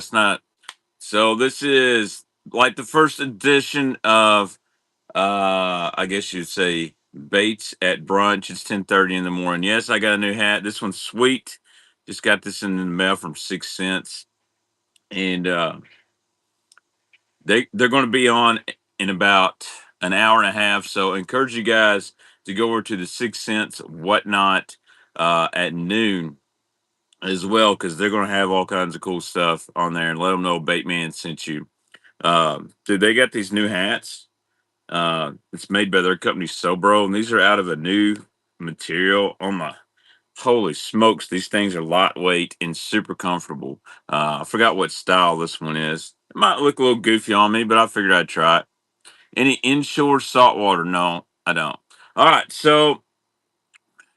That's not. So this is like the first edition of I guess you'd say Bates at brunch. It's 10:30 in the morning. Yes, I got a new hat. This one's sweet. Just got this in the mail from 6 cents. And they're going to be on in about an hour and a half. So I encourage you guys to go over to the 6 cents whatnot at noon as well, because they're going to have all kinds of cool stuff on there, and let them know Bateman sent you. Dude, they got these new hats. It's made by their company Sobro, and these are out of a new material. Oh my, holy smokes! These things are lightweight and super comfortable. I forgot what style this one is. It might look a little goofy on me, but I figured I'd try it. Any inshore saltwater? No, I don't. All right, so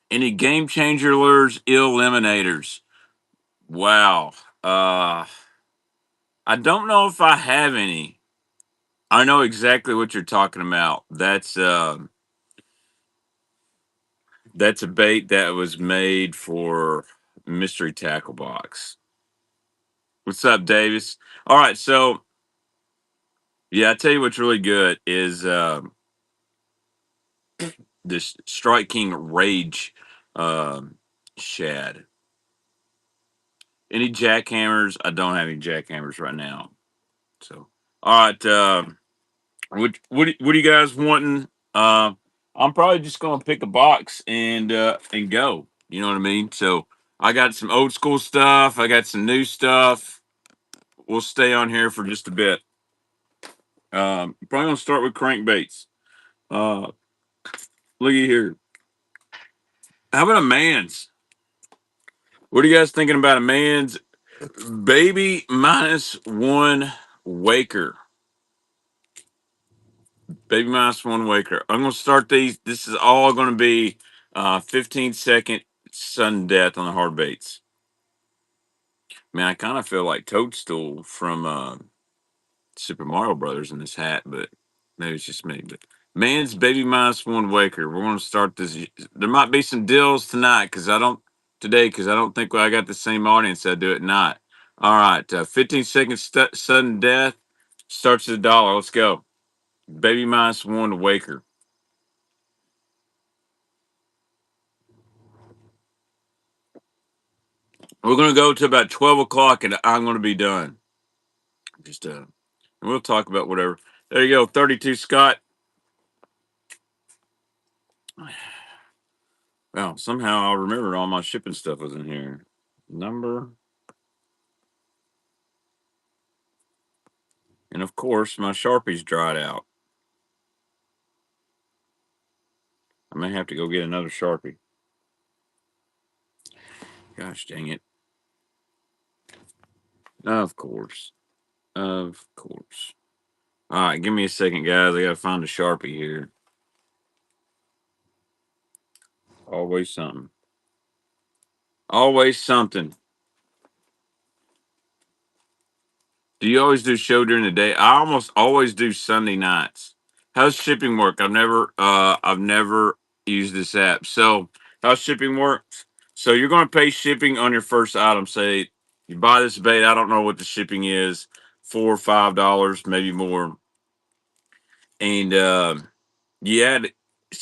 any game changer lures, eliminators? Wow. Uh, I don't know if I have any. I know exactly what you're talking about. That's a bait that was made for mystery tackle box. What's up, Davis? All right, so yeah, I tell you what's really good is this Strike King Rage shad. Any jackhammers? I don't have any jackhammers right now. So, all right, what are you guys wanting? I'm probably just gonna pick a box and go. You know what I mean? So I got some old school stuff. I got some new stuff. We'll stay on here for just a bit. Probably gonna start with crankbaits. Uh, looky here. How about a man's? What are you guys thinking about a man's baby minus one waker? Baby minus one waker. I'm gonna start these. This is all gonna be 15-second sudden death on the hard baits. Man, I kind of feel like Toadstool from Super Mario Brothers in this hat, but maybe it's just me. But man's baby minus one waker. We're gonna start this. There might be some deals tonight because I don't think I got the same audience I do at night. All right, 15 second sudden death starts at $1. Let's go. Baby minus one waker. We're gonna go to about 12 o'clock, and I'm gonna be done. Just and we'll talk about whatever. There you go, 32 Scott. Well, somehow I remembered all my shipping stuff was in here. Number, and of course my Sharpie's dried out. I may have to go get another Sharpie. Gosh dang it! Of course, of course. All right, give me a second, guys. I gotta find a Sharpie here. Always something. Always something. Do you always do show during the day? I almost always do Sunday nights. How's shipping work? I've never used this app. So how's shipping work? So you're gonna pay shipping on your first item. Say you buy this bait, I don't know what the shipping is, $4 or $5, maybe more. And you add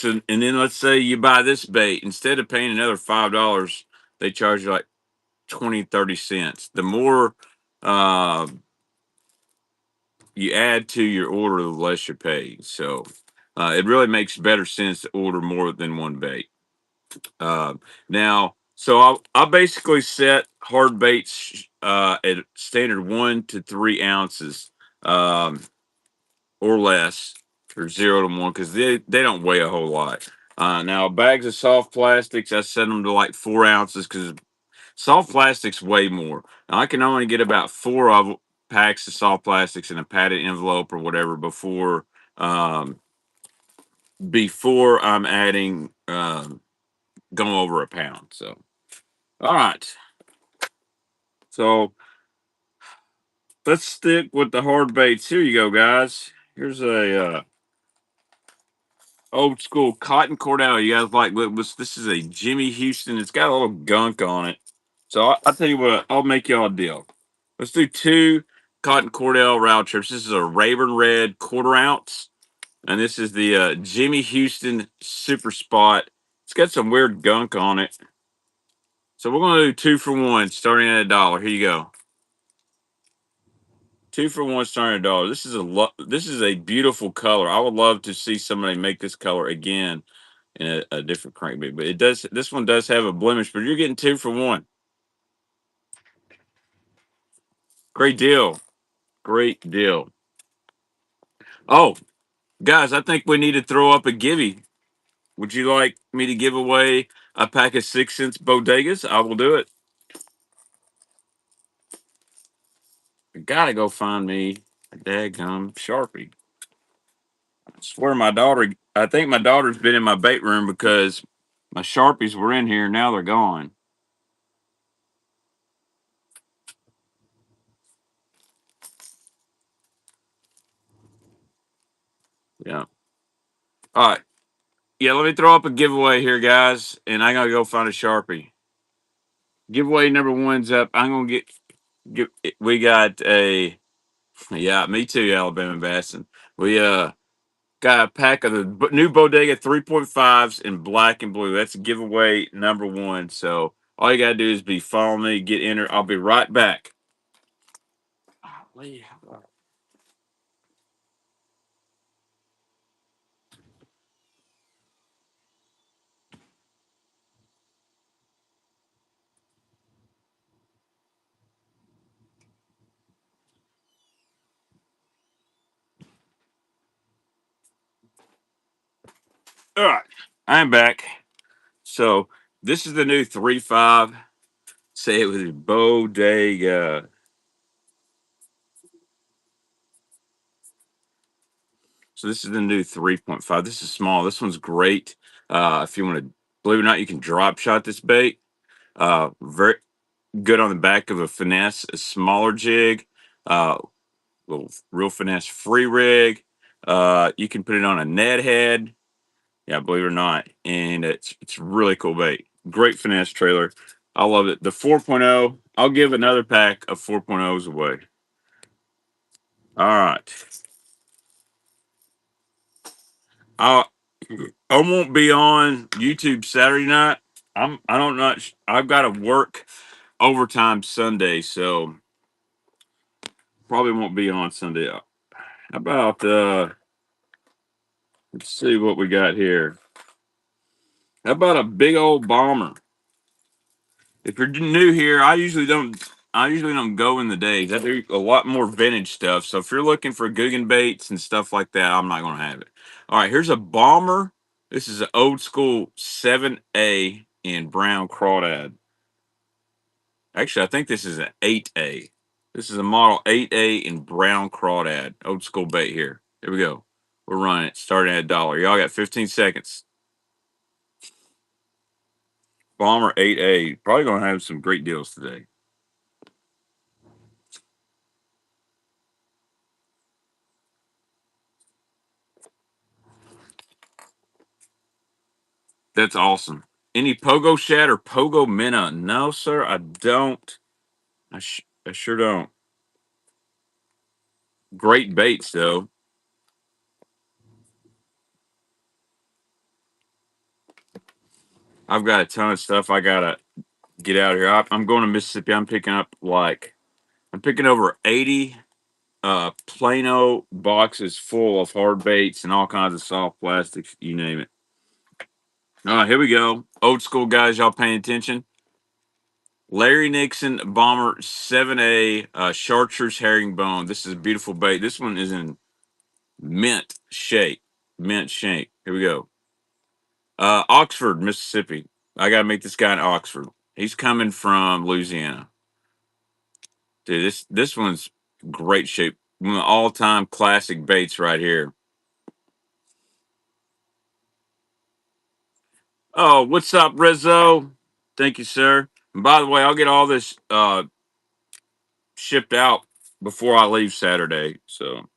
and then let's say you buy this bait, instead of paying another $5, they charge you like 20, 30 cents. The more uh you add to your order, the less you pay. So it really makes better sense to order more than one bait. Now, so I'll basically set hard baits at standard 1 to 3 ounces or less, or 0 to 1, because they don't weigh a whole lot. Now, bags of soft plastics, I set them to like 4 ounces because soft plastics weigh more. Now, I can only get about packs of soft plastics in a padded envelope or whatever before I'm adding going over a pound. So, all right. So let's stick with the hard baits. Here you go, guys. Here's a old school cotton cordell. You guys like this is a Jimmy Houston. It's got a little gunk on it. So I'll tell you what, I'll make y'all a deal. Let's do two cotton Cordell round trips. This is a Raven Red quarter ounce, and this is the Jimmy Houston Super Spot. It's got some weird gunk on it. So we're going to do 2 for 1, starting at $1. Here you go. 2 for 1, starting at $1. This is a beautiful color. I would love to see somebody make this color again in a different crankbait. But it does. This one does have a blemish, but you're getting 2 for 1. Great deal. Great deal. Oh, guys, I think we need to throw up a givey. Would you like me to give away a pack of 6 cents bodegas? I will do it. I gotta go find me a daggum Sharpie. I swear I think my daughter's been in my bait room because my Sharpies were in here. Now they're gone. Yeah. All right. Yeah, let me throw up a giveaway here, guys, and I gotta go find a Sharpie. Giveaway number one's up. I'm gonna get. We got a. Yeah, me too, Alabama Bassin. We got a pack of the new Bodega 3.5s in black and blue. That's giveaway number one. So all you gotta do is be follow me, get entered. I'll be right back. All right, I'm back. So this is the new 3.5. Say it with Bodega. So this is the new 3.5. This is small. This one's great. If you want to, believe it or not, you can drop shot this bait. Very good on the back of a finesse, a smaller jig, little real finesse free rig. You can put it on a Ned head. Yeah, believe it or not, and it's really cool bait. Great finesse trailer. I love it. The 4.0. I'll give another pack of 4.0s away. All right. I I won't be on YouTube Saturday night. I don't know. I've got to work overtime Sunday, so probably won't be on Sunday. How about let's see what we got here. How about a big old bomber? If you're new here, I usually don't go in the days. I do a lot more vintage stuff. So if you're looking for Guggen baits and stuff like that, I'm not gonna have it. All right, here's a bomber. This is an old school 7A in brown crawdad. Actually, I think this is an 8A. This is a model 8A in brown crawdad. Old school bait here. Here we go. We're running it, starting at $1. Y'all got 15 seconds. Bomber 8A. Probably gonna have some great deals today. That's awesome. Any Pogo Shad or Pogo Minna? No, sir, I don't. I sure don't. Great baits, though. I've got a ton of stuff I gotta get out of here. I'm going to Mississippi. I'm picking over 80 Plano boxes full of hard baits and all kinds of soft plastics, you name it. All right, here we go. Old school guys, y'all paying attention? Larry Nixon Bomber 7A Chartreuse Herringbone. This is a beautiful bait. This one is in mint shake. Mint shake. Here we go. Oxford, Mississippi. I gotta meet this guy in Oxford. He's coming from Louisiana. Dude, this one's great shape. One of the all-time classic baits right here. Oh, what's up, Rizzo? Thank you, sir. And by the way, I'll get all this shipped out before I leave Saturday. So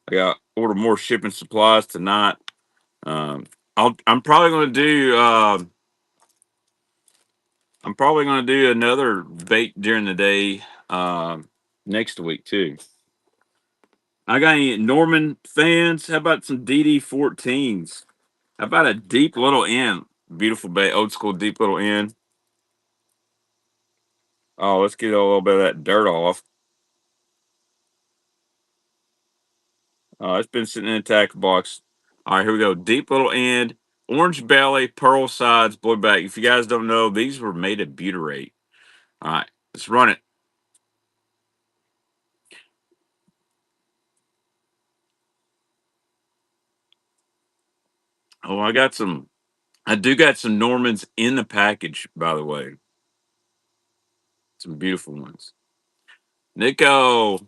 I got order more shipping supplies tonight. I'm probably going to do I'm probably going to do another bait during the day next week too. I got any Norman fans? How about some DD14s? How about a deep little end? Beautiful bait, old school deep little end. Oh, let's get a little bit of that dirt off. It's been sitting in the tackle box. All right, here we go. Deep little end, orange belly, pearl sides, blue back. If you guys don't know, these were made of butyrate. All right, let's run it. Oh, I got some. I do got some Normans in the package, by the way. Some beautiful ones. Nico,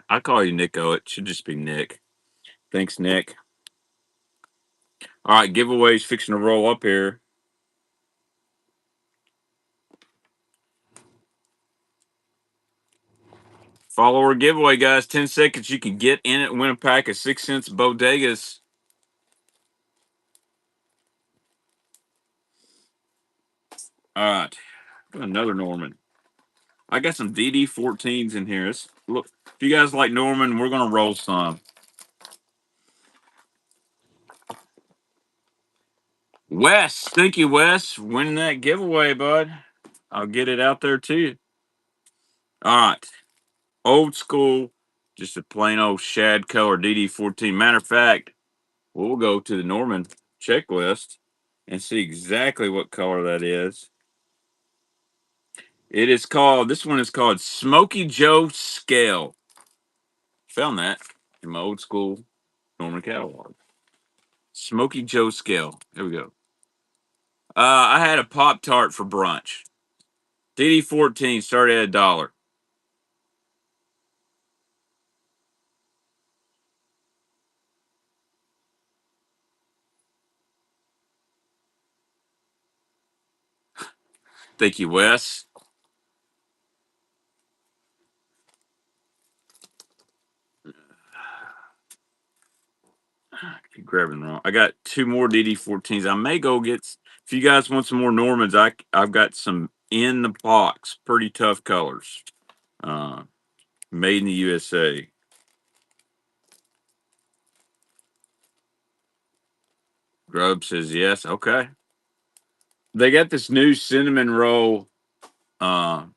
I call you Nico. It should just be Nick. Thanks, Nick. All right, giveaways fixing to roll up here. Follower giveaway, guys. 10 seconds. You can get in it and win a pack of 6 cents bodegas. All right. Another Norman. I got some DD14s in here. Look, if you guys like Norman, we're going to roll some. Wes, thank you, Wes, for winning that giveaway, bud. I'll get it out there to you. All right. Old school, just a plain old shad color DD14. Matter of fact, we'll go to the Norman checklist and see exactly what color that is. This one is called Smoky Joe Scale. Found that in my old school Norman catalog. Smoky Joe Scale. There we go. I had a Pop Tart for brunch. DD14 started at $1. Thank you, Wes. Keep grabbing wrong. I got two more DD14s. I may go get. If you guys want some more Normans, I've got some in the box. Pretty tough colors. Uh, Made in the USA. Grub says yes. Okay. They got this new cinnamon roll. All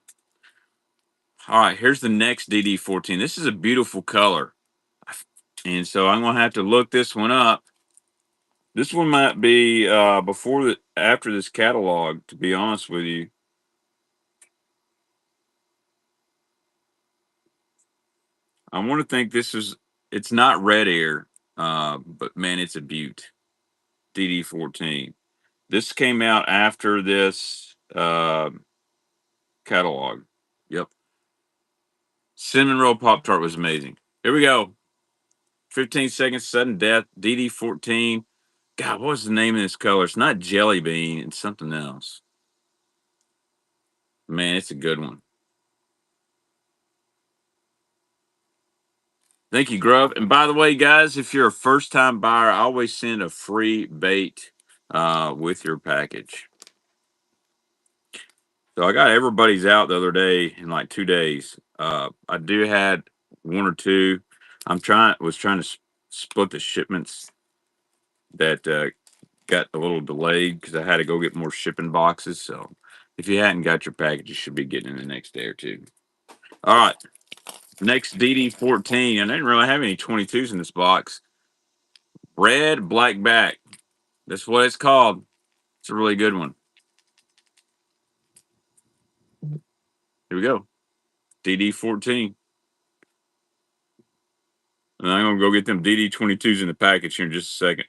right, here's the next DD14. This is a beautiful color. And so I'm gonna have to look this one up. This one might be after this catalog, to be honest with you. I want to think it's not red air, but man, it's a beaut. DD14. This came out after this catalog. Yep. Cinnamon roll Pop Tart was amazing. Here we go. 15 seconds, sudden death. DD14. God, what's the name of this color? It's not jelly bean. It's something else. Man, it's a good one. Thank you, Grub. And by the way, guys, if you're a first time buyer, I always send a free bait with your package. So I got everybody's out the other day in like 2 days. I do had one or two. Was trying to split the shipments that got a little delayed because I had to go get more shipping boxes. So if you hadn't got your package, you should be getting it the next day or two. All right. Next DD14. I didn't really have any 22s in this box. Red black back. That's what it's called. It's a really good one. Here we go. DD14. And I'm going to go get them DD22s in the package here in just a second.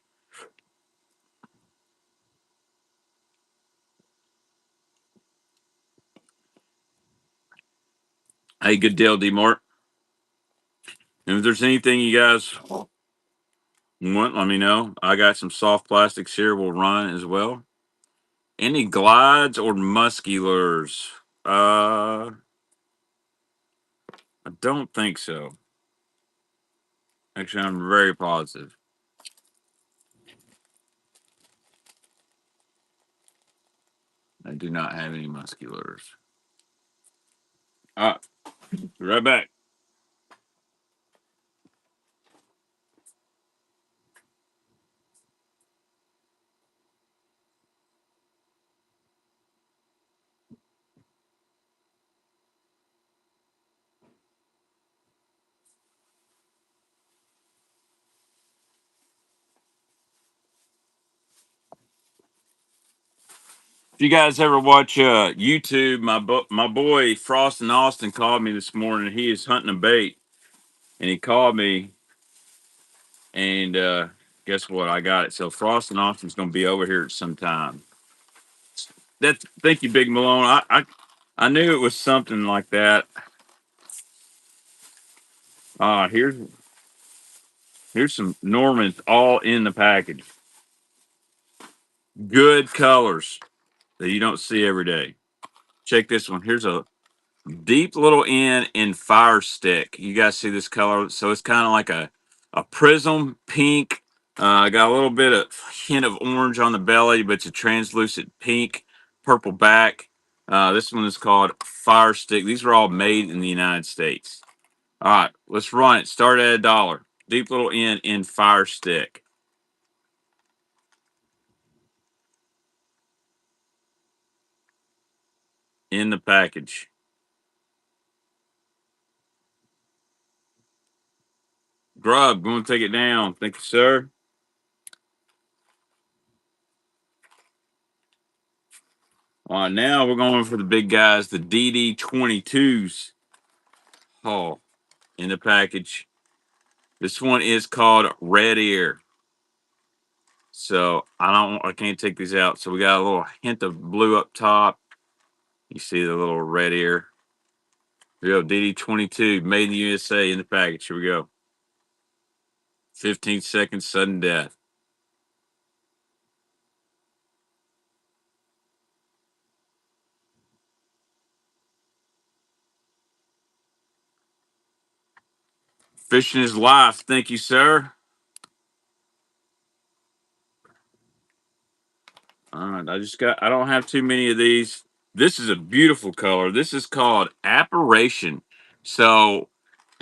Hey, good deal, D-Mart. And if there's anything you guys want, let me know. I got some soft plastics here we'll run as well. Any glides or musculars? I don't think so. Actually, I'm very positive. I do not have any musculars. All right, be right back. If you guys ever watch YouTube, my boy Frost and Austin called me this morning. He is hunting a bait, and he called me, and guess what? I got it. So Frost and Austin's going to be over here at some time. That's thank you, Big Malone. I knew it was something like that. Here's some Normans all in the package. Good colors that you don't see every day. Check this one. Here's a deep little N in fire stick. You guys see this color? So it's kind of like a prism pink. Got a little bit of hint of orange on the belly, but it's a translucent pink, purple back. This one is called Fire Stick. These are all made in the United States. All right, let's run it. Start at $1. Deep little N in Fire Stick in the package. Grub, going to take it down. Thank you, sir. All right, now we're going for the big guys, the DD22s. Oh, in the package. This one is called Red Ear. So I can't take these out. So we got a little hint of blue up top. You see the little red ear. Here we go, DD22, made in the USA in the package. Here we go. 15 seconds, sudden death. Fishing is life. Thank you, sir. All right, I don't have too many of these. This is a beautiful color. This is called Apparition. So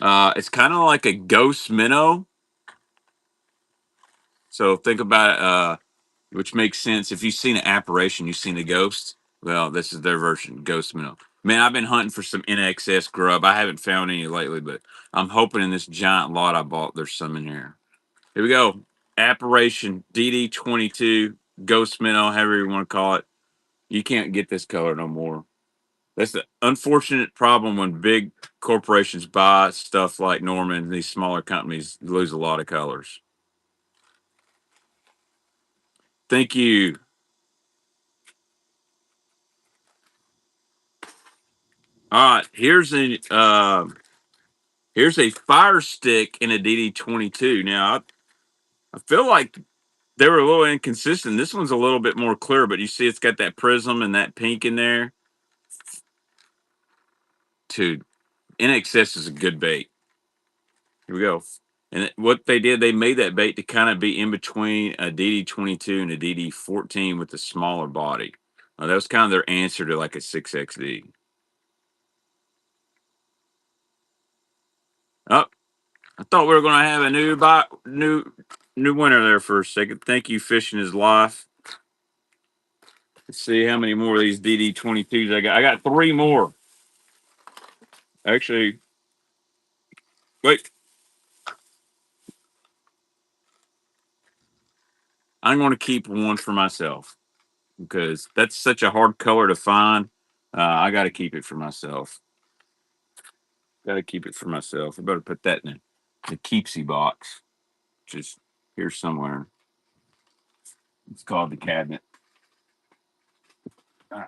it's kind of like a ghost minnow. So think about it, which makes sense. If you've seen an apparition, you've seen a ghost. Well, this is their version, ghost minnow. Man, I've been hunting for some NXS grub. I haven't found any lately, but I'm hoping in this giant lot I bought, there's some in here. Here we go. Apparition DD22, ghost minnow, however you want to call it. You can't get this color no more. That's the unfortunate problem when big corporations buy stuff like Norman. These smaller companies lose a lot of colors. Thank you. All right, here's a fire stick in a DD22. Now I feel like they were a little inconsistent. This one's a little bit more clear, but you see it's got that prism and that pink in there. Dude, NXS is a good bait. Here we go. And what they did, they made that bait to kind of be in between a DD22 and a DD14 with the smaller body. That was kind of their answer to like a 6XD. Oh, I thought we were going to have a new winner there for a second. Thank you, Fishing is Life. Let's see how many more of these DD22s I got. I got three more. Actually, wait. I'm going to keep one for myself because that's such a hard color to find. I got to keep it for myself. Got to keep it for myself. I better put that in the keepsy box, which is here somewhere. It's called the cabinet. All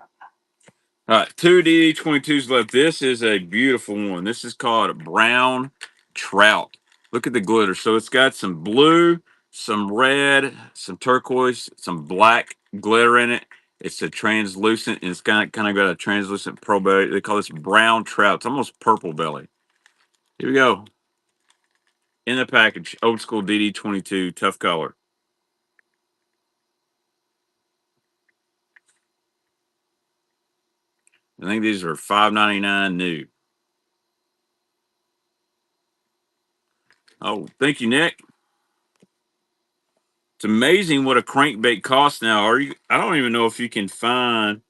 right, two DD22s left. This is a beautiful one. This is called Brown Trout. Look at the glitter. So it's got some blue, some red, some turquoise, some black glitter in it. It's a translucent, and it's kind of got a translucent pro belly. They call this brown trout. It's almost purple belly. Here we go. In the package, old school DD22, tough color. I think these are $5.99 new. Oh, thank you, Nick. It's amazing what a crankbait costs now. Are you? I don't even know if you can find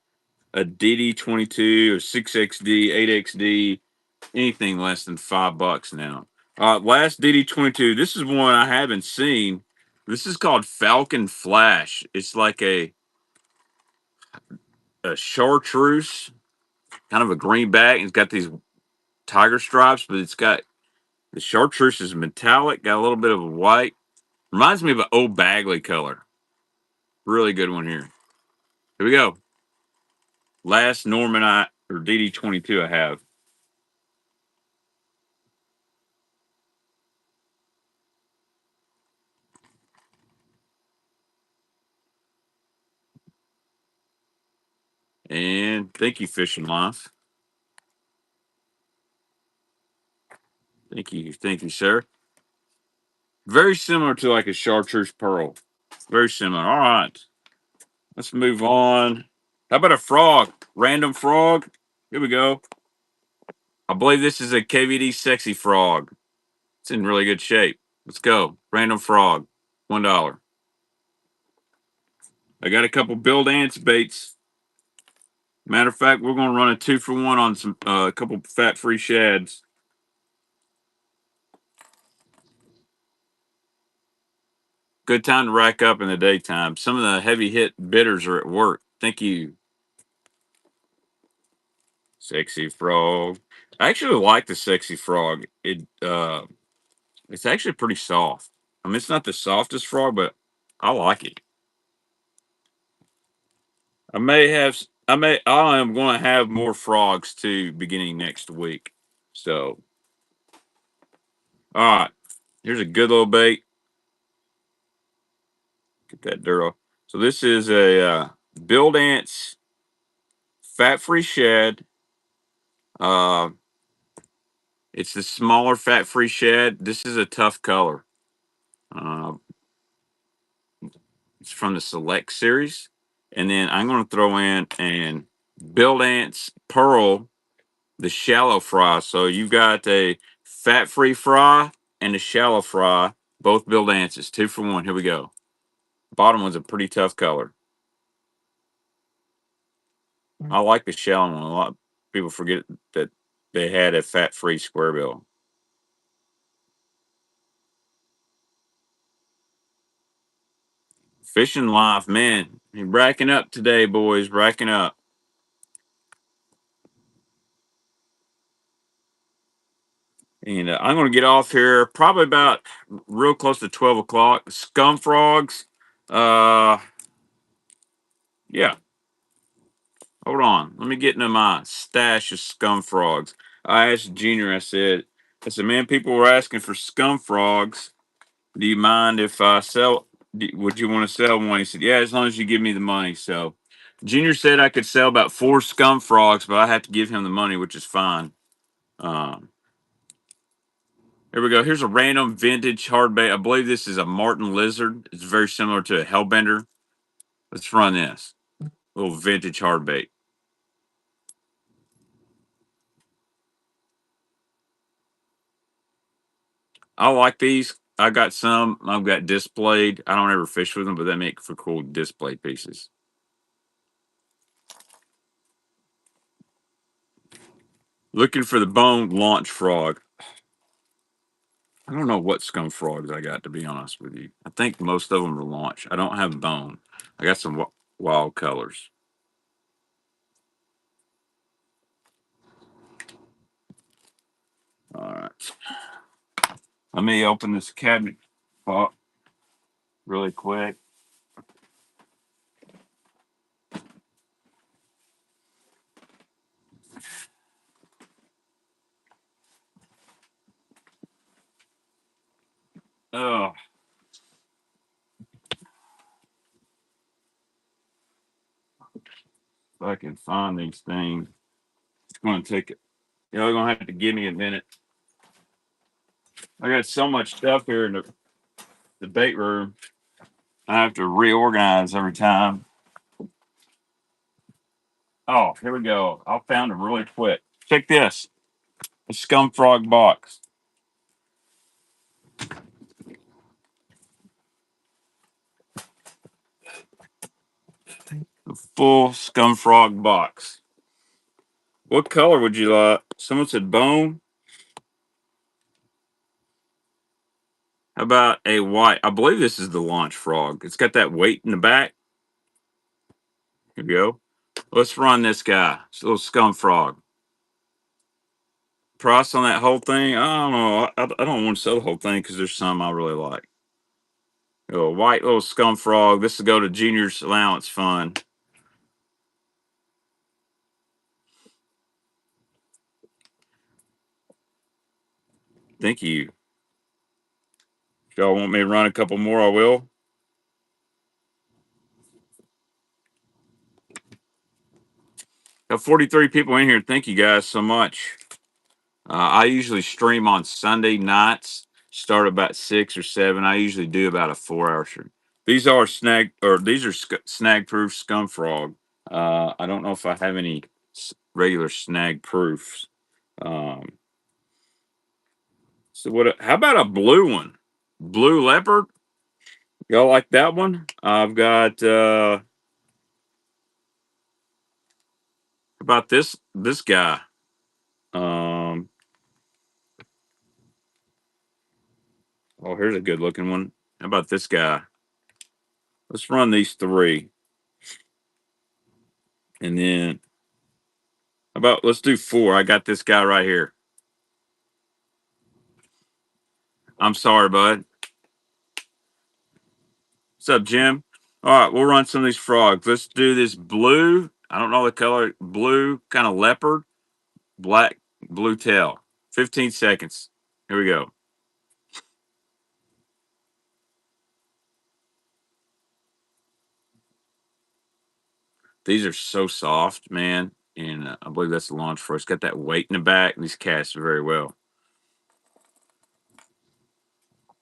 a DD22 or 6XD, 8XD, anything less than $5 now. Last DD22. This is one I haven't seen. This is called Falcon Flash. It's like a chartreuse, kind of a greenback. It's got these tiger stripes, but it's got the chartreuse is metallic, got a little bit of a white. Reminds me of an old Bagley color. Really good one here. Here we go. Last Norman or DD22 I have. And thank you, Fish and Life. Thank you, sir. Very similar to like a chartreuse pearl. Very similar. All right, let's move on. How about a frog? Random frog. Here we go. I believe this is a KVD sexy frog. It's in really good shape. Let's go. Random frog. $1. I got a couple Build Ants baits. Matter of fact, we're going to run a 2-for-1 on some a couple fat-free shads. Good time to rack up in the daytime. Some of the heavy hit bidders are at work. Thank you, sexy frog. I actually like the sexy frog. It's actually pretty soft. I mean, it's not the softest frog, but I like it. I am going to have more frogs too beginning next week. So, all right, here's a good little bait. Get that dirt off. So this is a Build Ants fat-free shad. Uh, it's the smaller fat-free shad. This is a tough color. Uh, it's from the Select series, and then I'm going to throw in and Build Ants Pearl, the shallow fry. So you've got a fat-free fry and a shallow fry, both Build Ants. It's 2-for-1. Here we go. Bottom one's a pretty tough color. I like the shallow one. A lot of people forget that they had a fat-free square bill. Fishing life, man. Racking up today, boys. Racking up. And I'm going to get off here probably about real close to 12 o'clock. Scum frogs. Uh, yeah. Hold on. Let me get into my stash of scum frogs. I asked Junior, I said, man, people were asking for scum frogs. Do you mind if I sell? Would you want to sell one? He said, yeah, as long as you give me the money. So Junior said I could sell about 4 scum frogs, but I have to give him the money, which is fine. Um, Here we go. Here's a random vintage hardbait. I believe this is a Martin Lizard. It's very similar to a Hellbender. Let's run this. Little vintage hardbait. I like these. I got some. I've got displayed. I don't ever fish with them, but they make for cool display pieces. Looking for the bone launch frog. I don't know what scum frogs I got, to be honest with you. I think most of them are launch. I don't have bone. I got some wild colors. All right. Let me open this cabinet up really quick. Oh, if I can find these things. It's going to take it. You're going to have to give me a minute. I got so much stuff here in the bait room. I have to reorganize every time. Oh, here we go. I found it really quick. Check this. A scum frog box. A full scum frog box. What color would you like? Someone said bone. How about a white? I believe this is the launch frog. It's got that weight in the back. Here we go. Let's run this guy. It's a little scum frog. Price on that whole thing? I don't know. I don't want to sell the whole thing because there's some I really like. A white little scum frog. This will go to Junior's allowance fund. Thank you. If y'all want me to run a couple more, I will. Got 43 people in here. Thank you guys so much. I usually stream on Sunday nights. Start about 6 or 7. I usually do about a 4 hour stream. These are snag proof scum frog. I don't know if I have any regular snag proofs. Um, so what? How about a blue one? Blue leopard. Y'all like that one? I've got. How about this guy? Um, oh, here's a good looking one. How about this guy? Let's run these three, and then how about let's do four. I got this guy right here. I'm sorry, bud. What's up, Jim? All right, we'll run some of these frogs. Let's do this blue. I don't know the color. Blue, kind of leopard, black, blue tail. 15 seconds. Here we go. These are so soft, man. And I believe that's the launch for. It's got that weight in the back. These cast very well.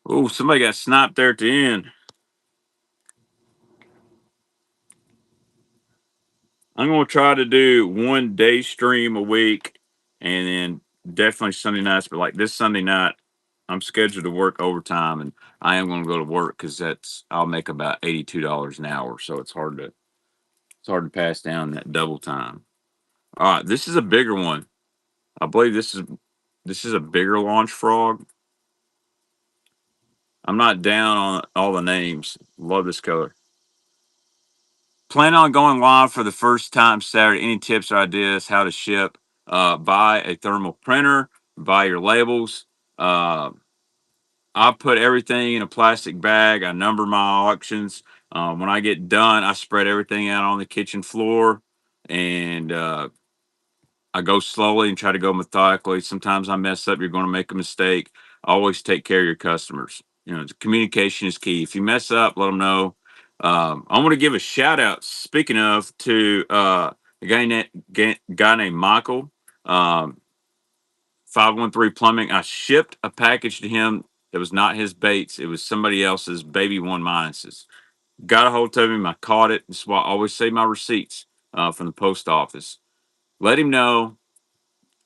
Oh, somebody got sniped there at the end. I'm going to try to do 1 day stream a week and then definitely Sunday nights. But like this Sunday night, I'm scheduled to work overtime and I am going to go to work because I'll make about $82 an hour. So it's hard to pass down that double time. All right, this is a bigger one. I believe this is a bigger launch frog. I'm not down on all the names. Love this color. Plan on going live for the first time Saturday. Any tips or ideas how to ship? Buy a thermal printer, buy your labels. Uh, I put everything in a plastic bag. I number my auctions. When I get done, I spread everything out on the kitchen floor and I go slowly and try to go methodically. Sometimes I mess up. You're going to make a mistake. Always take care of your customers. Communication is key. If you mess up, let them know. I want to give a shout out. Speaking of, to a guy named Michael, um, 513 Plumbing. I shipped a package to him that was not his baits. It was somebody else's baby one minuses. Got a hold of him. I caught it. This is why I always save my receipts from the post office. Let him know,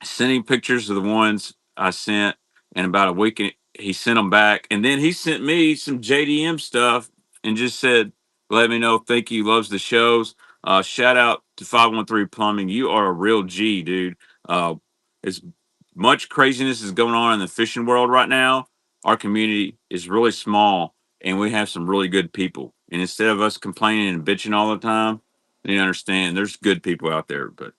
sending pictures of the ones I sent, and about a week he sent them back, and then he sent me some JDM stuff and just said, "Let me know. Thank you. Loves the shows. Shout out to 513 Plumbing. You are a real G, dude. As much craziness is going on in the fishing world right now, our community is really small, and we have some really good people. And instead of us complaining and bitching all the time, you understand there's good people out there, but."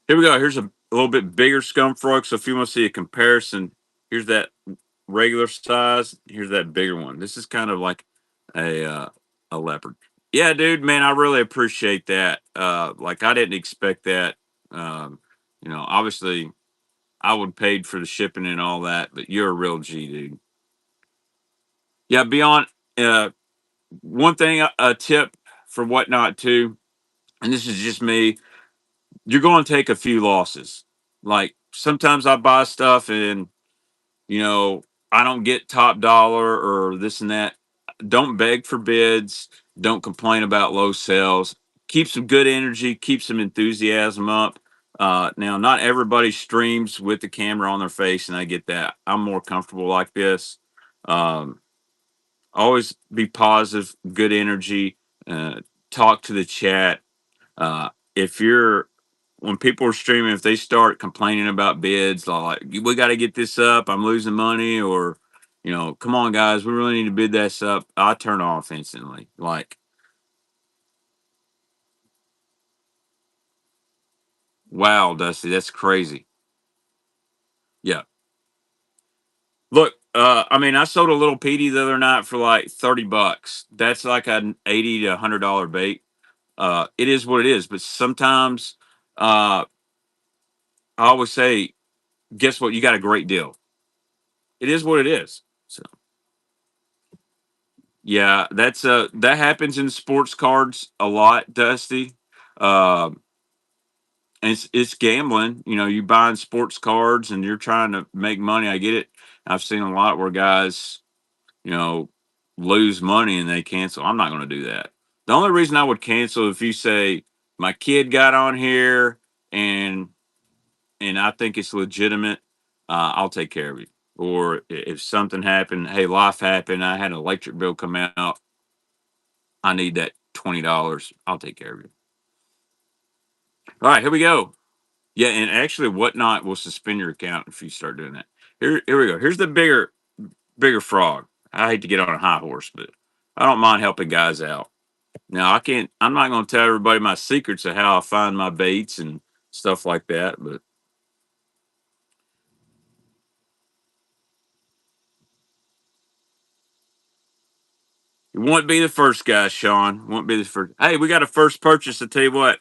Here we go. Here's a little bit bigger scum frog. So if you want to see a comparison, here's that regular size. Here's that bigger one. This is kind of like a leopard. Yeah, dude, man, I really appreciate that. Like I didn't expect that. Um, obviously I would paid for the shipping and all that, but you're a real G, dude. Yeah, beyond uh, one thing, a tip for whatnot too, and this is just me. You're going to take a few losses. Like sometimes I buy stuff and you know I don't get top dollar or this and that. Don't beg for bids. Don't complain about low sales. keep some good energy, keep some enthusiasm up. Now, not everybody streams with the camera on their face, and I get that. I'm more comfortable like this. Um, Always be positive, good energy. Talk to the chat. If you're when people are streaming, if they start complaining about bids, like we got to get this up, I'm losing money, or come on guys, we really need to bid this up. I turn off instantly. Like, wow, Dusty, that's crazy. Yeah. Look, I mean, I sold a little PD the other night for like $30. That's like an $80 to $100 bait. It is what it is. But sometimes, I always say, guess what? You got a great deal. It is what it is. So yeah, that happens in sports cards a lot, Dusty. Um, and it's gambling. You buying sports cards and you're trying to make money. I get it. I've seen a lot where guys you know, lose money and they cancel. I'm not going to do that. The only reason I would cancel if you say my kid got on here and I think it's legitimate, I'll take care of you. Or if something happened, hey, life happened, I had an electric bill come out, I need that $20. I'll take care of you. All right, here we go. Yeah, and actually, Whatnot will suspend your account if you start doing that. Here we go. Here's the bigger frog. I hate to get on a high horse, but I don't mind helping guys out. Now I can't. I'm not going to tell everybody my secrets of how I find my baits and stuff like that. But you won't be the first guy, Sean. Won't be the first. Hey, we got a first purchase. I tell you what.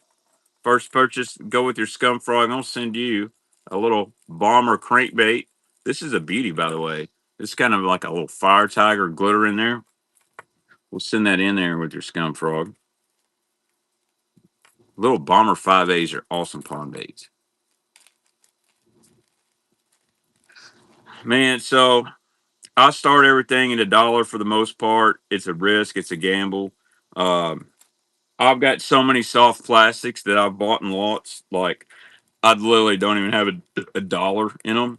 First purchase. Go with your scum frog. I'm gonna send you a little bomber crankbait. This is a beauty, by the way. It's kind of like a little fire tiger glitter in there. We'll send that in there with your scum frog. Little bomber 5As are awesome pond baits, man. So I start everything at $1 for the most part. It's a risk. It's a gamble. Um, I've got so many soft plastics that I've bought in lots. Like I literally don't even have a dollar in them.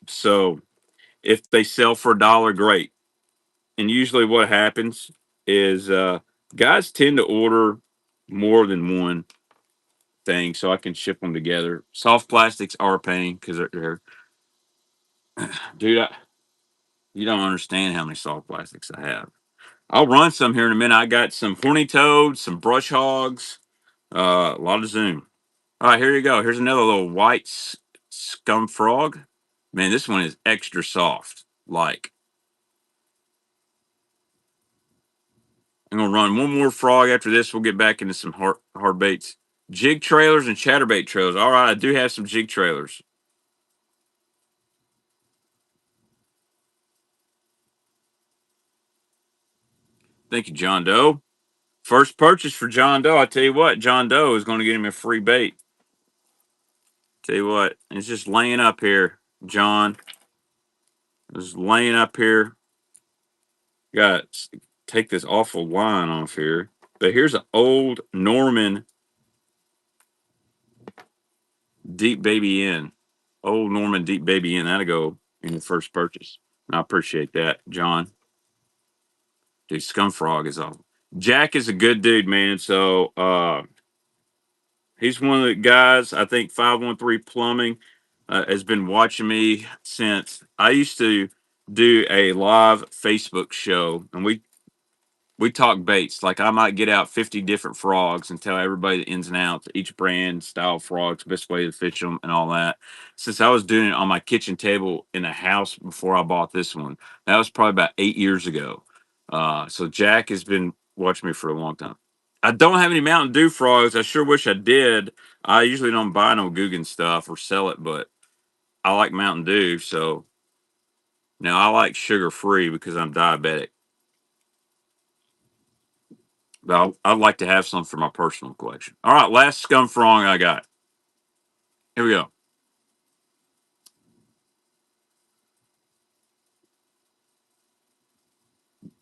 So if they sell for $1, great. And usually what happens is guys tend to order more than one thing, so I can ship them together. Soft plastics are a pain because they're dude. You don't understand how many soft plastics I have. I'll run some here in a minute. I got some horny toads, some brush hogs, a lot of zoom. All right, here you go. Here's another little white scum frog. Man, this one is extra soft. Like, I'm gonna run one more frog after this. We'll get back into some hard baits. Jig trailers and chatterbait trailers. All right, I do have some jig trailers. Thank you, John Doe. First purchase for John Doe. I tell you what, John Doe is going to get him a free bait. Tell you what, it's just laying up here, John. It's laying up here. Got to take this awful line off here. But here's an old Norman Deep Baby Inn. Old Norman Deep Baby Inn. That'll go in the first purchase. And I appreciate that, John. Dude, Scumfrog is awesome. Jack is a good dude, man. So he's one of the guys, I think 513 Plumbing has been watching me since I used to do a live Facebook show, and we talk baits. Like I might get out 50 different frogs and tell everybody the ins and outs, each brand, style frogs, best way to fish them, and all that. Since I was doing it on my kitchen table in the house before I bought this one, that was probably about 8 years ago. So Jack has been watching me for a long time. I don't have any Mountain Dew frogs. I sure wish I did. I usually don't buy no Guggen stuff or sell it, but I like Mountain Dew. So now I like sugar free because I'm diabetic. But I'd like to have some for my personal collection. All right, last scum frog I got. Here we go.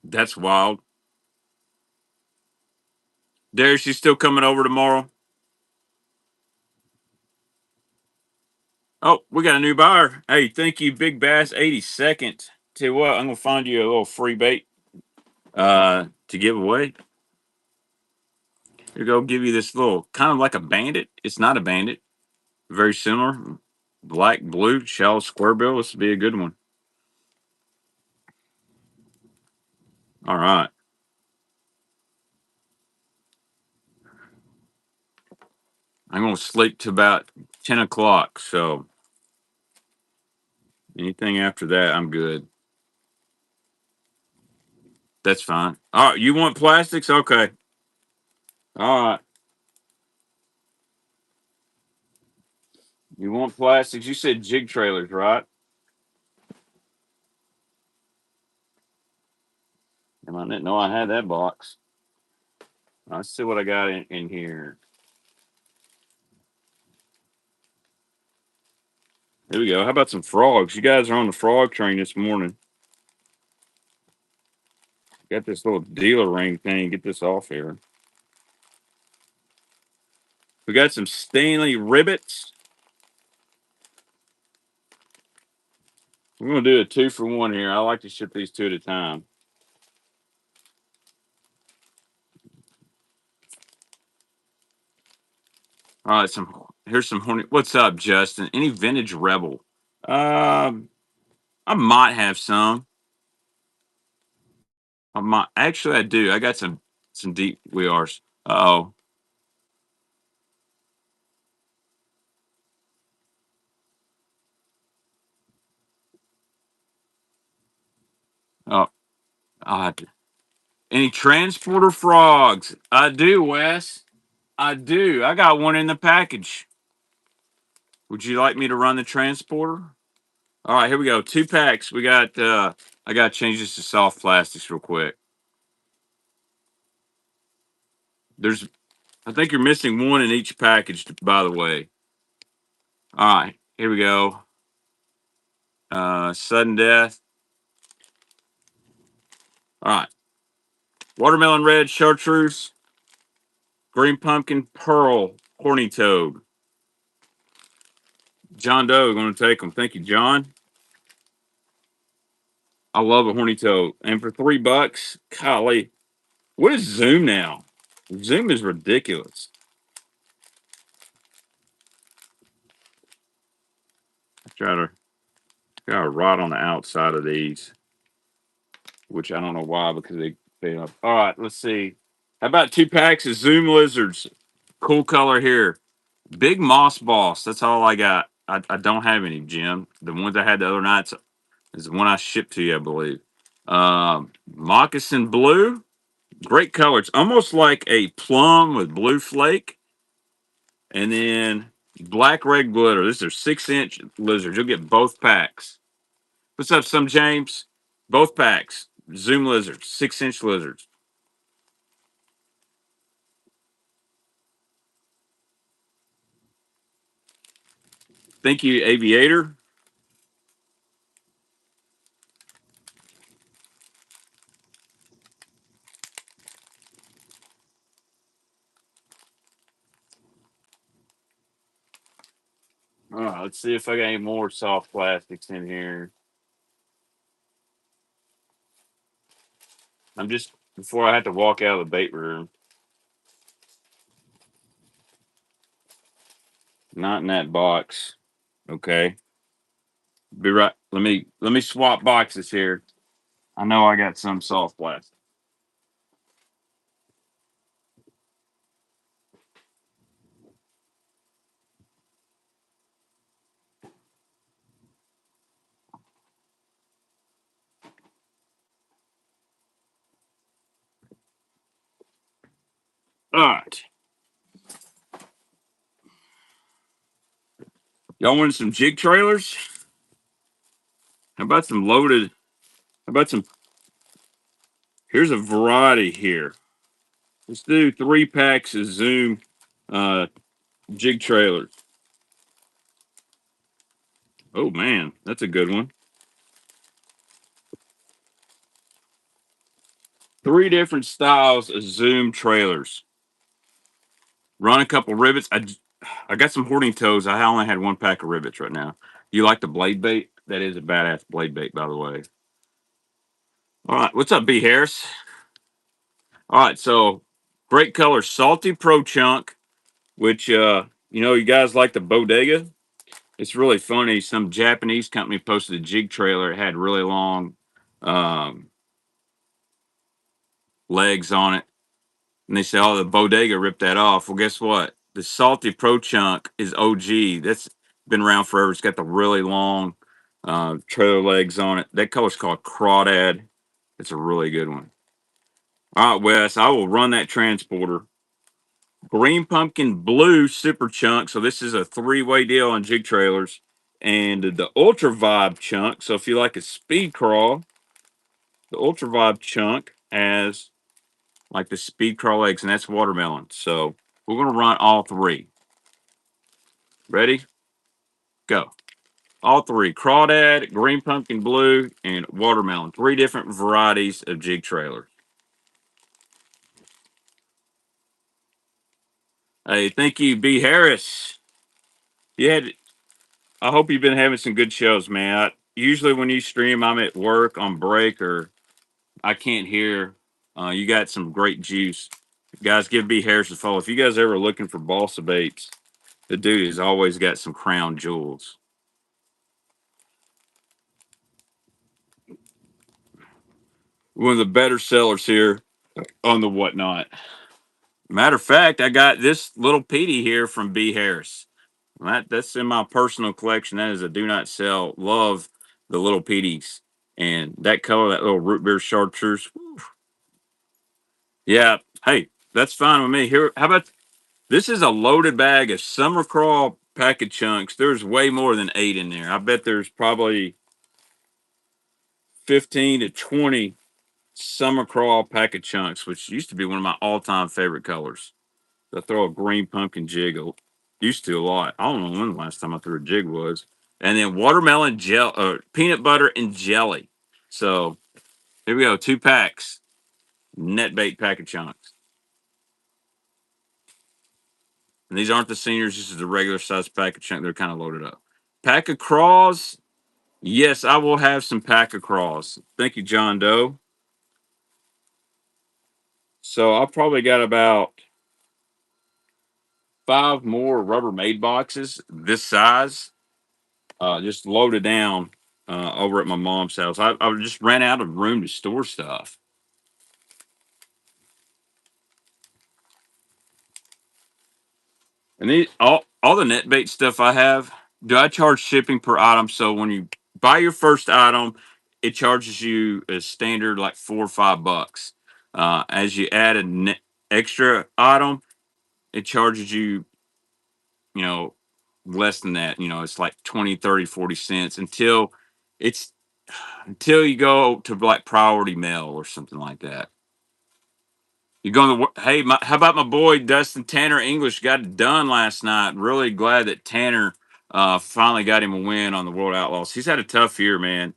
That's wild. Darius, you still coming over tomorrow? Oh, we got a new buyer. Hey, thank you, Big Bass 82nd. Tell you what, I'm gonna find you a little free bait to give away. Here, go give you this little kind of like a bandit. It's not a bandit. Very similar. Black, blue, shallow square bill. This would be a good one. All right. I'm gonna sleep to about 10 o'clock. So anything after that, I'm good. That's fine. All right, you want plastics? Okay. All right. You want plastics? You said jig trailers, right? I didn't know I had that box. Let's see what I got in here. Here we go. How about some frogs? You guys are on the frog train this morning. Got this little dealer ring thing. Get this off here. We got some Stanley ribbits. We're gonna do a 2-for-1 here. I like to ship these two at a time. All right, here's some horny. What's up, Justin? Any vintage Rebel? I might have some. I might actually. I do. I got some deep wheels. Oh, oh, I have to. Any transporter frogs? I do, Wes. I do. I got one in the package. Would you like me to run the transporter? All right, here we go. 2 packs. We got. I got to change this to soft plastics real quick. There's. I think you're missing one in each package. By the way. All right, here we go. Sudden death. All right. Watermelon red chartreuse. Green pumpkin pearl horny toad. John Doe going to take them. Thank you, John. I love a horny toad. And for $3, golly, what is Zoom now? Zoom is ridiculous. I try to rot on the outside of these, which I don't know why because they all right. Let's see. How about 2 packs of Zoom lizards? Cool color here. Big moss boss. That's all I got. I don't have any, Jim. The ones I had the other nights is the one I shipped to you, I believe. Moccasin blue. Great color. It's almost like a plum with blue flake. And then black red glitter. These are 6-inch lizards. You'll get both packs. What's up, some James? Both packs. Zoom lizards, 6-inch lizards. Thank you, Aviator. All right, let's see if I got any more soft plastics in here. I'm just before I have to walk out of the bait room. Not in that box. Okay. Be right. Let me swap boxes here. I know I got some soft plastic. All right. Y'all want some jig trailers? How about some loaded? How about some? Here's a variety here. Let's do 3 packs of Zoom uh, jig trailers. Oh man, that's a good one. 3 different styles of Zoom trailers. Run a couple rivets. I got some horny toes. I only had one pack of rivets right now. You like the blade bait? That is a badass blade bait, by the way. All right, what's up, B Harris? All right, so great color, salty pro chunk, which you guys like the bodega. It's really funny. Some Japanese company posted a jig trailer. It had really long um, legs on it, and they said, "Oh, the bodega ripped that off." Well, guess what? The salty pro chunk is OG. That's been around forever. It's got the really long trailer legs on it. That color's called crawdad. It's a really good one. All right, Wes, I will run that transporter. Green pumpkin blue super chunk. So this is a three-way deal on jig trailers. And the ultra vibe chunk. So if you like a speed crawl, the ultra vibe chunk has like the speed crawl legs, and that's watermelon. So we're gonna run all three. Ready? Go. All three. Crawdad, green pumpkin blue, and watermelon. Three different varieties of jig trailers. Hey, thank you, B. Harris. You had I hope you've been having some good shows, man. Usually when you stream, I'm at work on break or I can't hear. You got some great juice. Guys, give B Harris a follow. If you guys ever looking for balsa baits, the dude has always got some crown jewels. One of the better sellers here on the whatnot. Matter of fact, I got this little Petey here from B Harris. That's in my personal collection. That is a do not sell. Love the little Petey's. And that color, that little root beer chartreuse. Yeah. Hey, that's fine with me. Here, how about this is a loaded bag of summer crawl packet chunks. There's way more than 8 in there. I bet there's probably 15 to 20 summer crawl packet chunks, which used to be one of my all-time favorite colors. I throw a green pumpkin jig. Used to a lot. I don't know when the last time I threw a jig was. And then watermelon gel, peanut butter and jelly. So here we go. 2 packs. Net bait packet chunks. And these aren't the seniors. This is the regular size packet chunk. They're kind of loaded up. Pack of craws. Yes, I will have some pack of craws. Thank you, John Doe. So I probably got about 5 more Rubbermaid boxes this size, just loaded down over at my mom's house. I just ran out of room to store stuff. And these all the net bait stuff I have, do I charge shipping per item? So when you buy your first item, it charges you a standard like $4 or $5. As you add extra item, it charges you, you know, less than that. It's like 20, 30, 40 cents it's until you go to like priority mail or something like that. You're going to hey, how about my boy Dustin Tanner English got it done last night. Really glad that Tanner finally got him a win on the World Outlaws. He's had a tough year, man.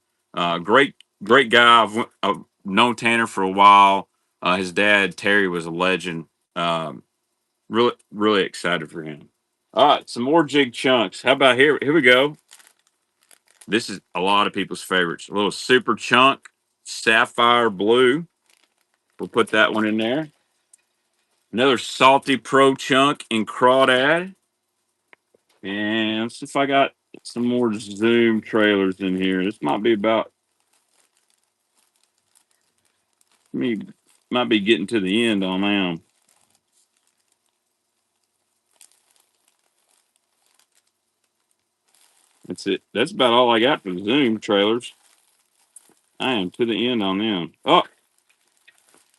Great guy. I've known Tanner for a while. His dad Terry was a legend. Um, really excited for him. All right, some more jig chunks. How about here? Here we go. This is a lot of people's favorites. A little super chunk, sapphire blue. We'll put that one in there. Another salty pro chunk in crawdad. And let's see if I got some more Zoom trailers in here. This might be about me. Might be getting to the end on them. That's it. That's about all I got for the Zoom trailers. I am to the end on them. Oh,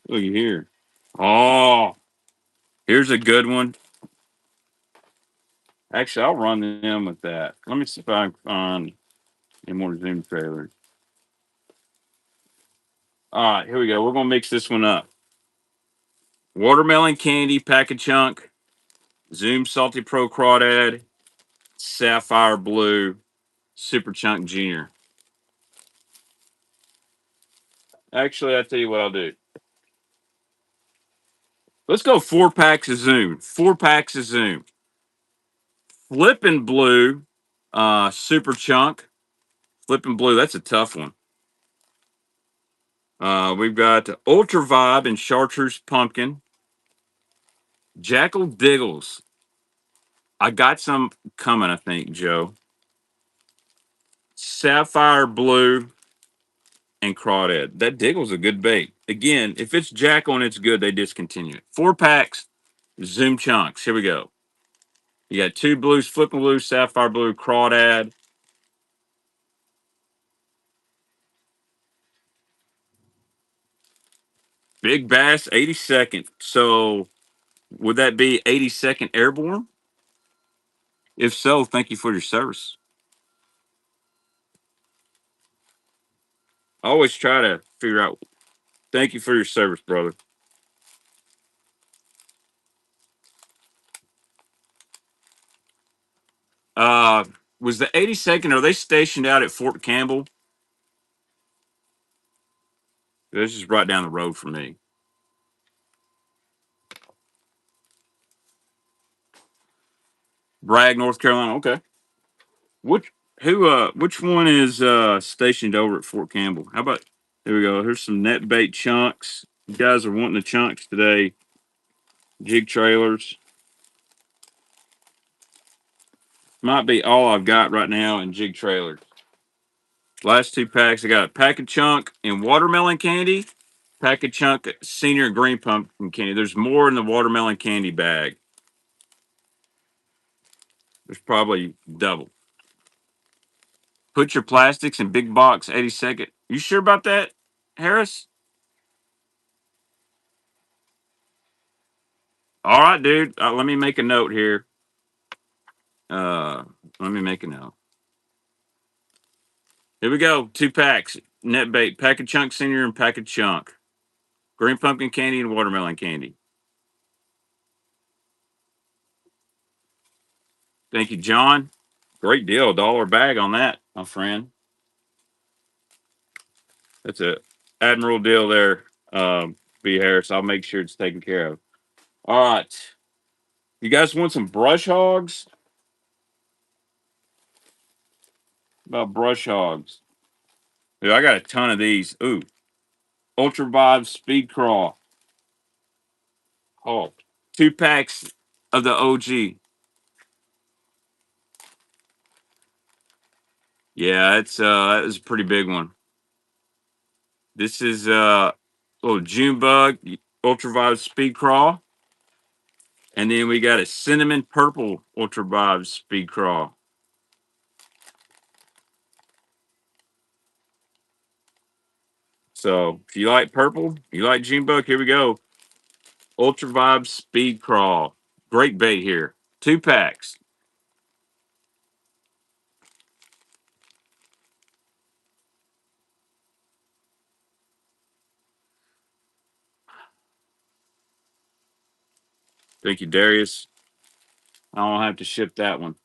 looky here. Oh, here's a good one. Actually, I'll run them with that. Let me see if I can find any more Zoom trailers. All right, here we go. We're gonna mix this one up. Watermelon candy pack a chunk. Zoom salty pro crawdad. Sapphire blue. Super chunk junior. Actually, I tell you what I'll do. Let's go 4 packs of Zoom. 4 packs of Zoom. Flippin' Blue, Super Chunk. Flippin' Blue, that's a tough one. We've got Ultra Vibe and Chartreuse Pumpkin. Jackal Diggles. I got some coming, I think, Joe. Sapphire Blue and Crawdad. That Diggle's a good bait. Again, if it's Jackal and it's good, they discontinue it. 4 packs, Zoom Chunks. Here we go. You got 2 blues, Flippin' Blue, Sapphire Blue, Crawdad. Big Bass, 82nd. So would that be 82nd Airborne? If so, thank you for your service. I always try to figure out. Thank you for your service, brother. Uh, was the 82nd? Are they stationed out at Fort Campbell? This is right down the road from me. Bragg, North Carolina. Okay. Which which one is stationed over at Fort Campbell? How about here we go. Here's some net bait chunks. You guys are wanting the chunks today. Jig trailers. Might be all I've got right now in jig trailers. Last 2 packs, I got a pack of chunk and watermelon candy, pack of chunk senior green pumpkin candy. There's more in the watermelon candy bag. There's probably double. Put your plastics in big box 82nd. You sure about that, Harris? All right, dude. Let me make a note here. Uh, let me make a note. Here we go. 2 packs. Net bait. Pack of chunk senior and pack of chunk. Green pumpkin candy and watermelon candy. Thank you, John. Great deal. $1 bag on that, my friend. That's a admiral deal there, B. Harris. I'll make sure it's taken care of. All right. You guys want some brush hogs? About brush hogs. Dude, I got a ton of these. Ooh. Ultra Vibe Speed Crawl. Oh. 2 packs of the OG. Yeah, it's that is a pretty big one. This is little June bug, Ultra Vibe Speed Crawl. And then we got a cinnamon purple Ultra Vibe Speed Crawl. So if you like purple, you like June bug, here we go. Ultra Vibe Speed Crawl. Great bait here. 2 packs. Thank you, Darius. I don't have to ship that one.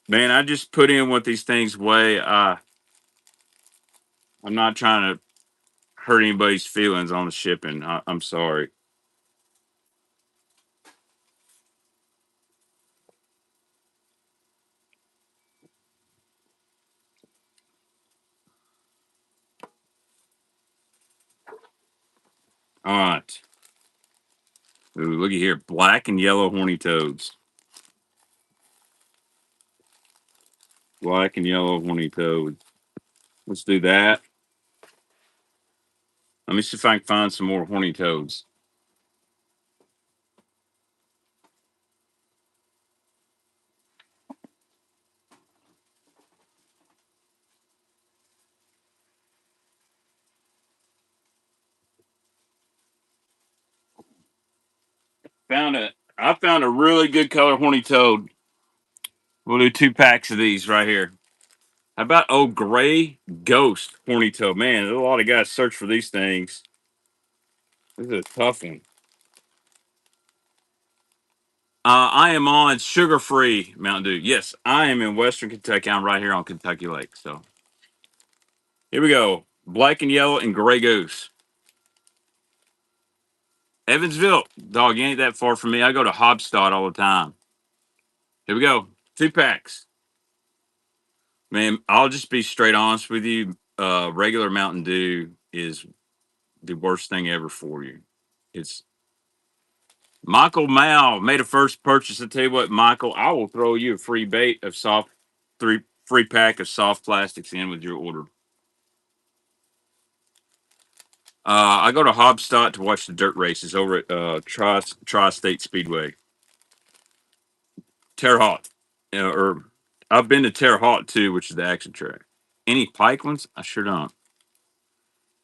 Man, I just put in what these things weigh. I'm not trying to hurt anybody's feelings on the shipping. I'm sorry. All right. Ooh, looky here. Black and yellow horny toads. Black and yellow horny toads. Let's do that. Let me see if I can find some more horny toads. I found a really good color horny toad. We'll do 2 packs of these right here. How about old gray ghost horny toad? Man, there's a lot of guys search for these things. This is a tough one. I am on sugar-free Mountain Dew. Yes, I am in Western Kentucky. I'm right here on Kentucky Lake. So Here we go. Black and yellow and gray goose. Evansville. Dog, you ain't that far from me. I go to Hobstadt all the time. Here we go. 2 packs. Man, I'll just be straight honest with you. Regular Mountain Dew is the worst thing ever for you. It's Michael Mao made a first purchase. I tell you what, Michael, I will throw you a free bait of soft three free pack of soft plastics in with your order. I go to Hobstadt to watch the dirt races over at Tri State Speedway. Terre Haute, or I've been to Terre Haute too, which is the action track. Any pike ones? I sure don't.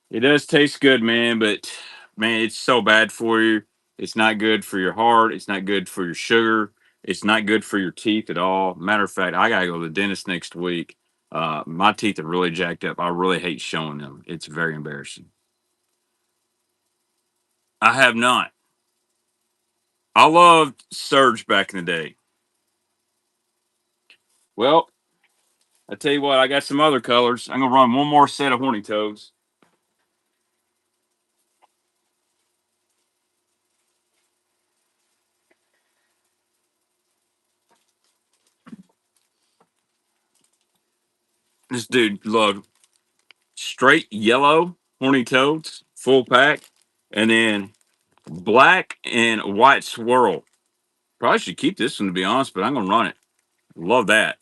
It does taste good, man, but man, it's so bad for you. It's not good for your heart. It's not good for your sugar. It's not good for your teeth at all. Matter of fact, I gotta go to the dentist next week. My teeth are really jacked up. I really hate showing them. It's very embarrassing. I have not. I loved Surge back in the day. Well, I tell you what, I got some other colors. I'm gonna run one more set of horny toads. This dude loved straight yellow horny toads, full pack, and then black and white swirl. Probably should keep this one to be honest, but I'm gonna run it. Love that.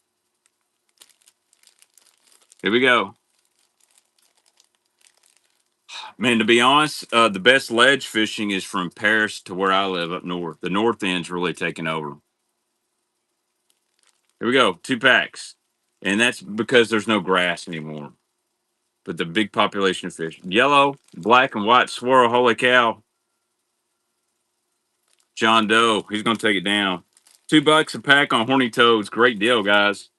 Here we go. Man, to be honest, the best ledge fishing is from Paris to where I live up north. The north end's really taken over. Here we go, 2 packs. And that's because there's no grass anymore. But the big population of fish. Yellow, black, and white swirl. Holy cow. John Doe. He's gonna take it down. $2 a pack on horny toads. Great deal, guys.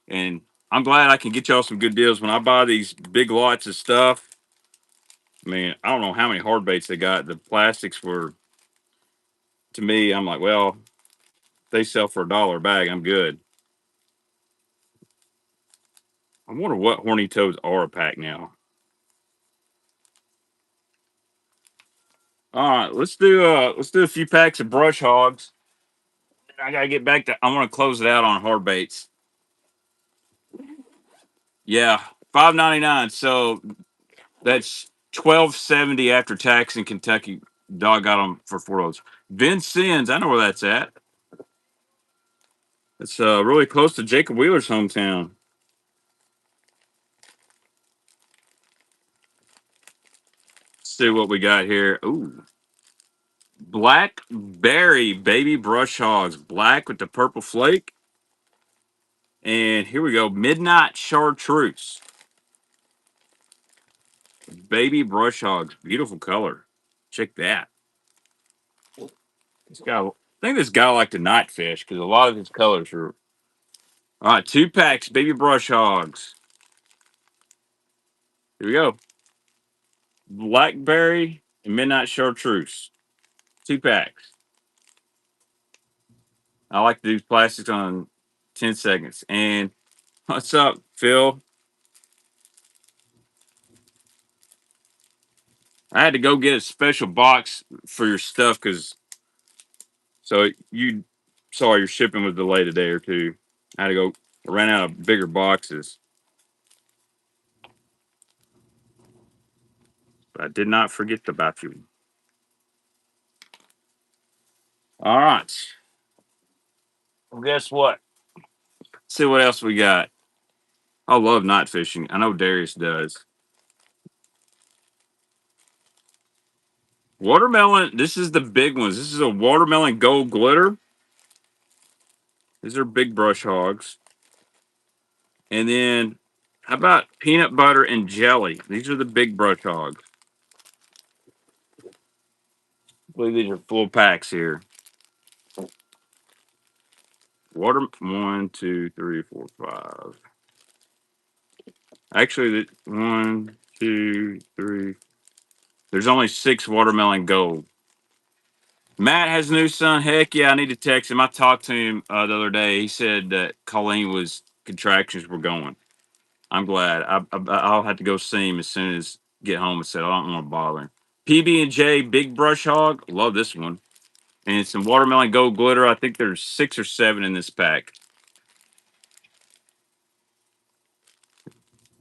And I'm glad I can get y'all some good deals when I buy these big lots of stuff. I mean, I don't know how many hard baits they got. The plastics were, to me, I'm like, well, they sell for $1 a bag. I'm good. I wonder what horny toads are a pack now. All right, let's do a few packs of brush hogs. I gotta get back to. I want to close it out on hard baits. Yeah, 5.99. So that's 12.70 after tax in Kentucky. Dog got them for $4. Vincennes, I know where that's at. It's really close to Jacob Wheeler's hometown. Let's see what we got here. Ooh, blackberry baby brush hogs, black with the purple flake. And here we go, midnight chartreuse, baby brush hogs, beautiful color. Check that. This guy, I think this guy liked to night fish because a lot of his colors are. All right, 2 packs, baby brush hogs. Here we go. Blackberry and midnight chartreuse. 2 packs. I like to do plastics on 10 seconds. And what's up, Phil? I had to go get a special box for your stuff because so you saw your shipping was delayed a day or two. I had to go. I ran out of bigger boxes, but I did not forget about you. All right. Well, guess what? Let's see what else we got. I love night fishing. I know Darius does. Watermelon. This is the big ones. This is a watermelon gold glitter. These are big brush hogs. And then, how about peanut butter and jelly? These are the big brush hogs. I believe these are full packs here. Water one, two, three, four, five. Actually, the one, two, three. There's only 6 watermelon gold. Matt has a new son. Heck yeah, I need to text him. I talked to him the other day. He said that Colleen was contractions were going. I'm glad. I'll have to go see him as soon as get home and said I don't want to bother him. PB&J Big Brush Hog. Love this one. And some watermelon gold glitter. I think there's 6 or 7 in this pack.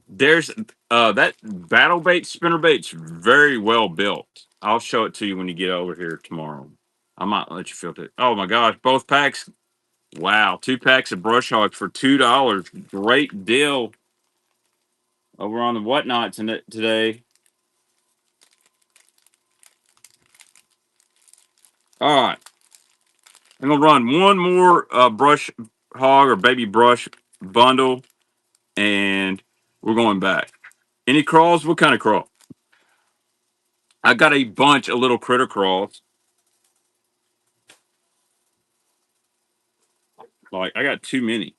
There's that battle bait spinner bait's very well built. I'll show it to you when you get over here tomorrow. I might let you feel it. Oh my gosh, both packs. Wow, 2 packs of brush hogs for $2. Great deal over on the whatnots in it today. All right, I'm gonna run one more brush hog or baby brush bundle, and we're going back. Any crawls? What kind of crawl? I got a bunch of little critter crawls. Like I got too many.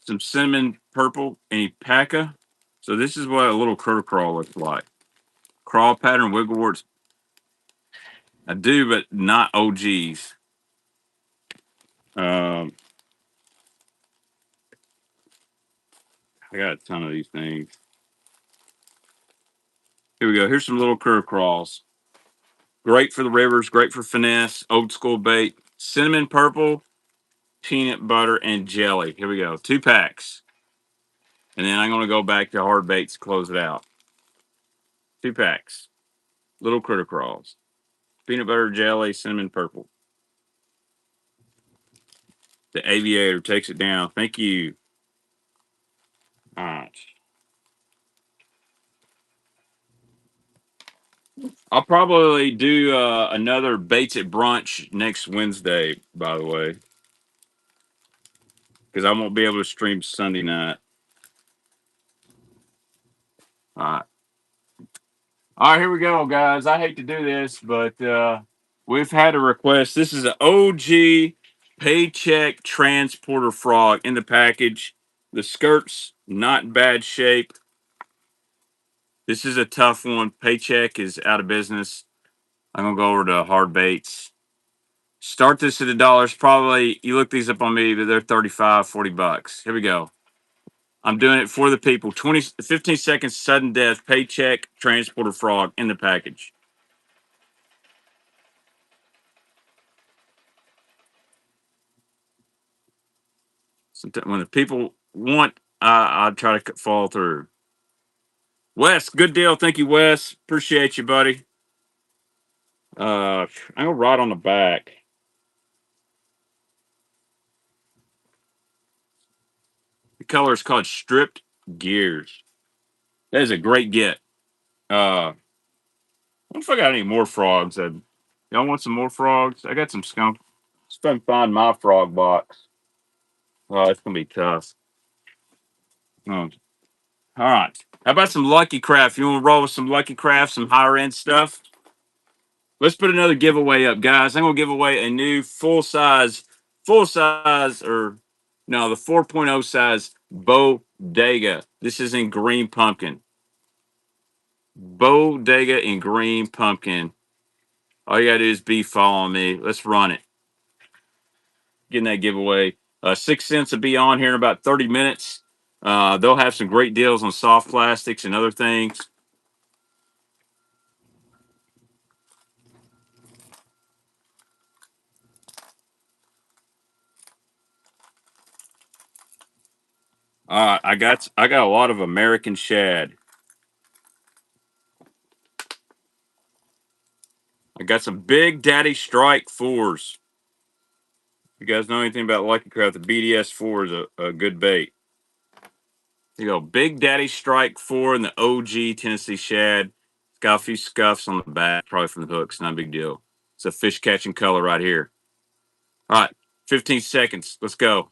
Some cinnamon purple and alpaca. So this is what a little critter crawl looks like. Crawl pattern, wiggle warts. I do, but not OGs. Um, I got a ton of these things. Here we go. Here's some little critter crawls. Great for the rivers, great for finesse, old school bait. Cinnamon purple, peanut butter, and jelly. Here we go. 2 packs. And then I'm going to go back to hard baits to close it out. 2 packs. Little critter crawls. Peanut butter, jelly, cinnamon purple. The aviator takes it down. Thank you. All right. I'll probably do another Baits at Brunch next Wednesday, by the way, because I won't be able to stream Sunday night. All right. All right, here we go, guys. I hate to do this, but we've had a request. This is an OG Paycheck Transporter Frog in the package. The skirt's not in bad shape. This is a tough one. Paycheck is out of business. I'm going to go over to hard baits. Start this at $1. Probably, you look these up on me, but they're 35, $40. Here we go. I'm doing it for the people. 15 seconds, sudden death, Paycheck Transporter Frog in the package. Sometimes when the people want, I try to follow through. Wes, good deal. Thank you, Wes. Appreciate you, buddy. I'm gonna write on the back. The color is called Stripped Gears. That is a great get. I wonder if I got any more frogs. Y'all want some more frogs? I got some skunk. Just trying to find my frog box. Oh, it's gonna be tough. Oh. All right. How about some Lucky Craft? You want to roll with some Lucky Craft, some higher end stuff? Let's put another giveaway up, guys. I'm gonna give away a new full size, or no, the 4.0 size Bodega. This is in green pumpkin. Bodega in green pumpkin. All you gotta do is be following me. Let's run it. Getting that giveaway. 6 cents will be on here in about 30 minutes. They'll have some great deals on soft plastics and other things. I got a lot of American shad. I got some Big Daddy Strike 4s. You guys know anything about Lucky Craft? The BDS 4 is a good bait. You go Big Daddy Strike 4 and the OG Tennessee shad. It's got a few scuffs on the back, probably from the hooks. Not a big deal. It's a fish catching color right here. All right, 15 seconds. Let's go.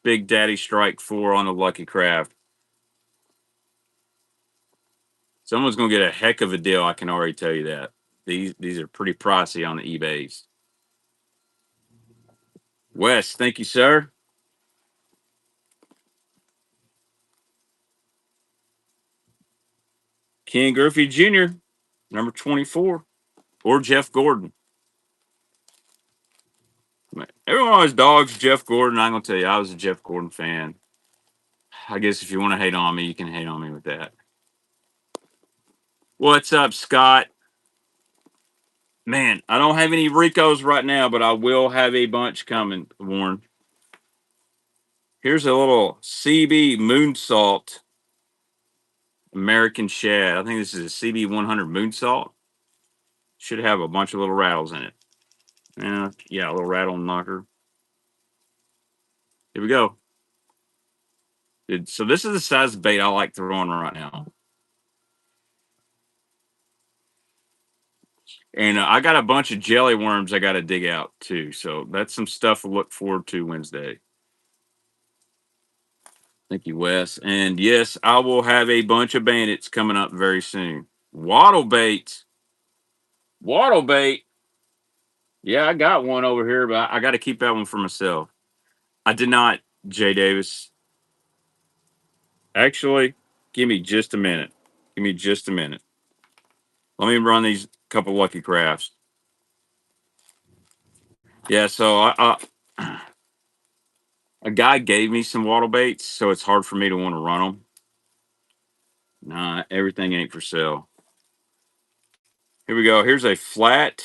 Big Daddy Strike 4 on the Lucky Craft. Someone's gonna get a heck of a deal. I can already tell you that. These are pretty pricey on the eBays. Wes, thank you, sir. Ken Griffey Jr., number 24, or Jeff Gordon. Everyone always dogs Jeff Gordon. I'm gonna tell you, I was a Jeff Gordon fan. I guess if you want to hate on me, you can hate on me with that. What's up, Scott? Man, I don't have any Ricos right now, but I will have a bunch coming, Warren. Here's a little CB Moonsalt American Shad. I think this is a CB 100 Moonsalt. Should have a bunch of little rattles in it. Yeah, a little rattle knocker. Here we go. So this is the size of bait I like throwing right now. And I got a bunch of jelly worms I got to dig out too. So that's some stuff to look forward to Wednesday. Thank you, Wes. And yes, I will have a bunch of bandits coming up very soon. Waddle baits. Waddle bait. Yeah, I got one over here, but I got to keep that one for myself. I did not, Jay Davis. Actually, give me just a minute. Give me just a minute. Let me run these couple lucky crafts. Yeah, so a guy gave me some waddle baits, so it's hard for me to want to run them. Nah, everything ain't for sale. Here we go. Here's a flat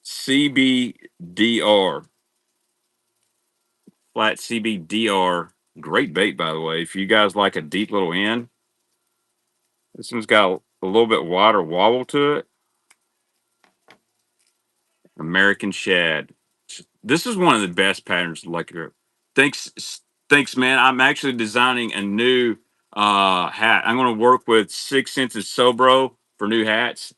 CBDR. Flat CBDR. Great bait, by the way. If you guys like a deep little end, this one's got a little bit wider wobble to it. American Shad. This is one of the best patterns. Like, thanks, thanks, man. I'm actually designing a new hat. I'm going to work with 6 inches Sobro for new hats.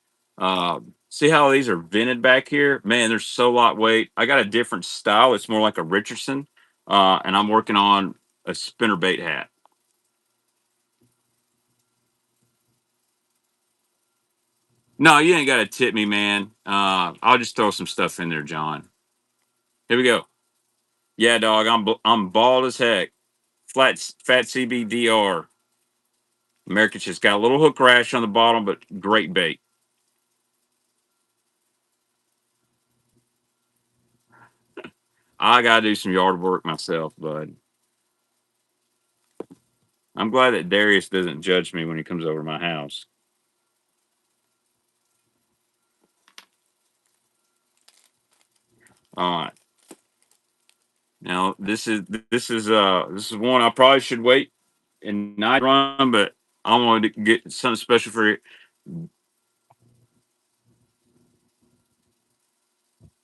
See how these are vented back here? Man, they're so lightweight. I got a different style. It's more like a Richardson, and I'm working on a spinnerbait hat. No, you ain't got to tip me, man. I'll just throw some stuff in there, John. Here we go. Yeah, dog. I'm bald as heck. Fat CBDR. American's just got a little hook rash on the bottom, but great bait. I gotta do some yard work myself, bud. I'm glad that Darius doesn't judge me when he comes over to my house. All right. Now this is one I probably should wait and not run, but I wanted to get something special for you.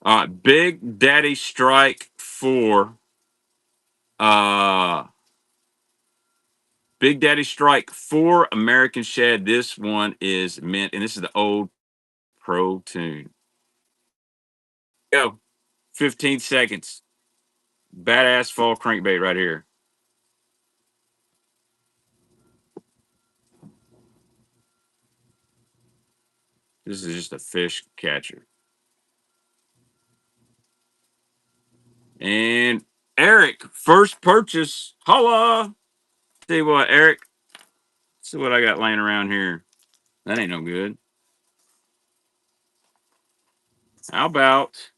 All right, Big Daddy Strike 4. Uh Big Daddy Strike 4 American Shad. This one is mint, and this is the old pro tune. Go. 15 seconds. Badass fall crankbait right here. This is just a fish catcher. And Eric, first purchase. Holla. Tell you what, Eric, see what I got laying around here. That ain't no good. How about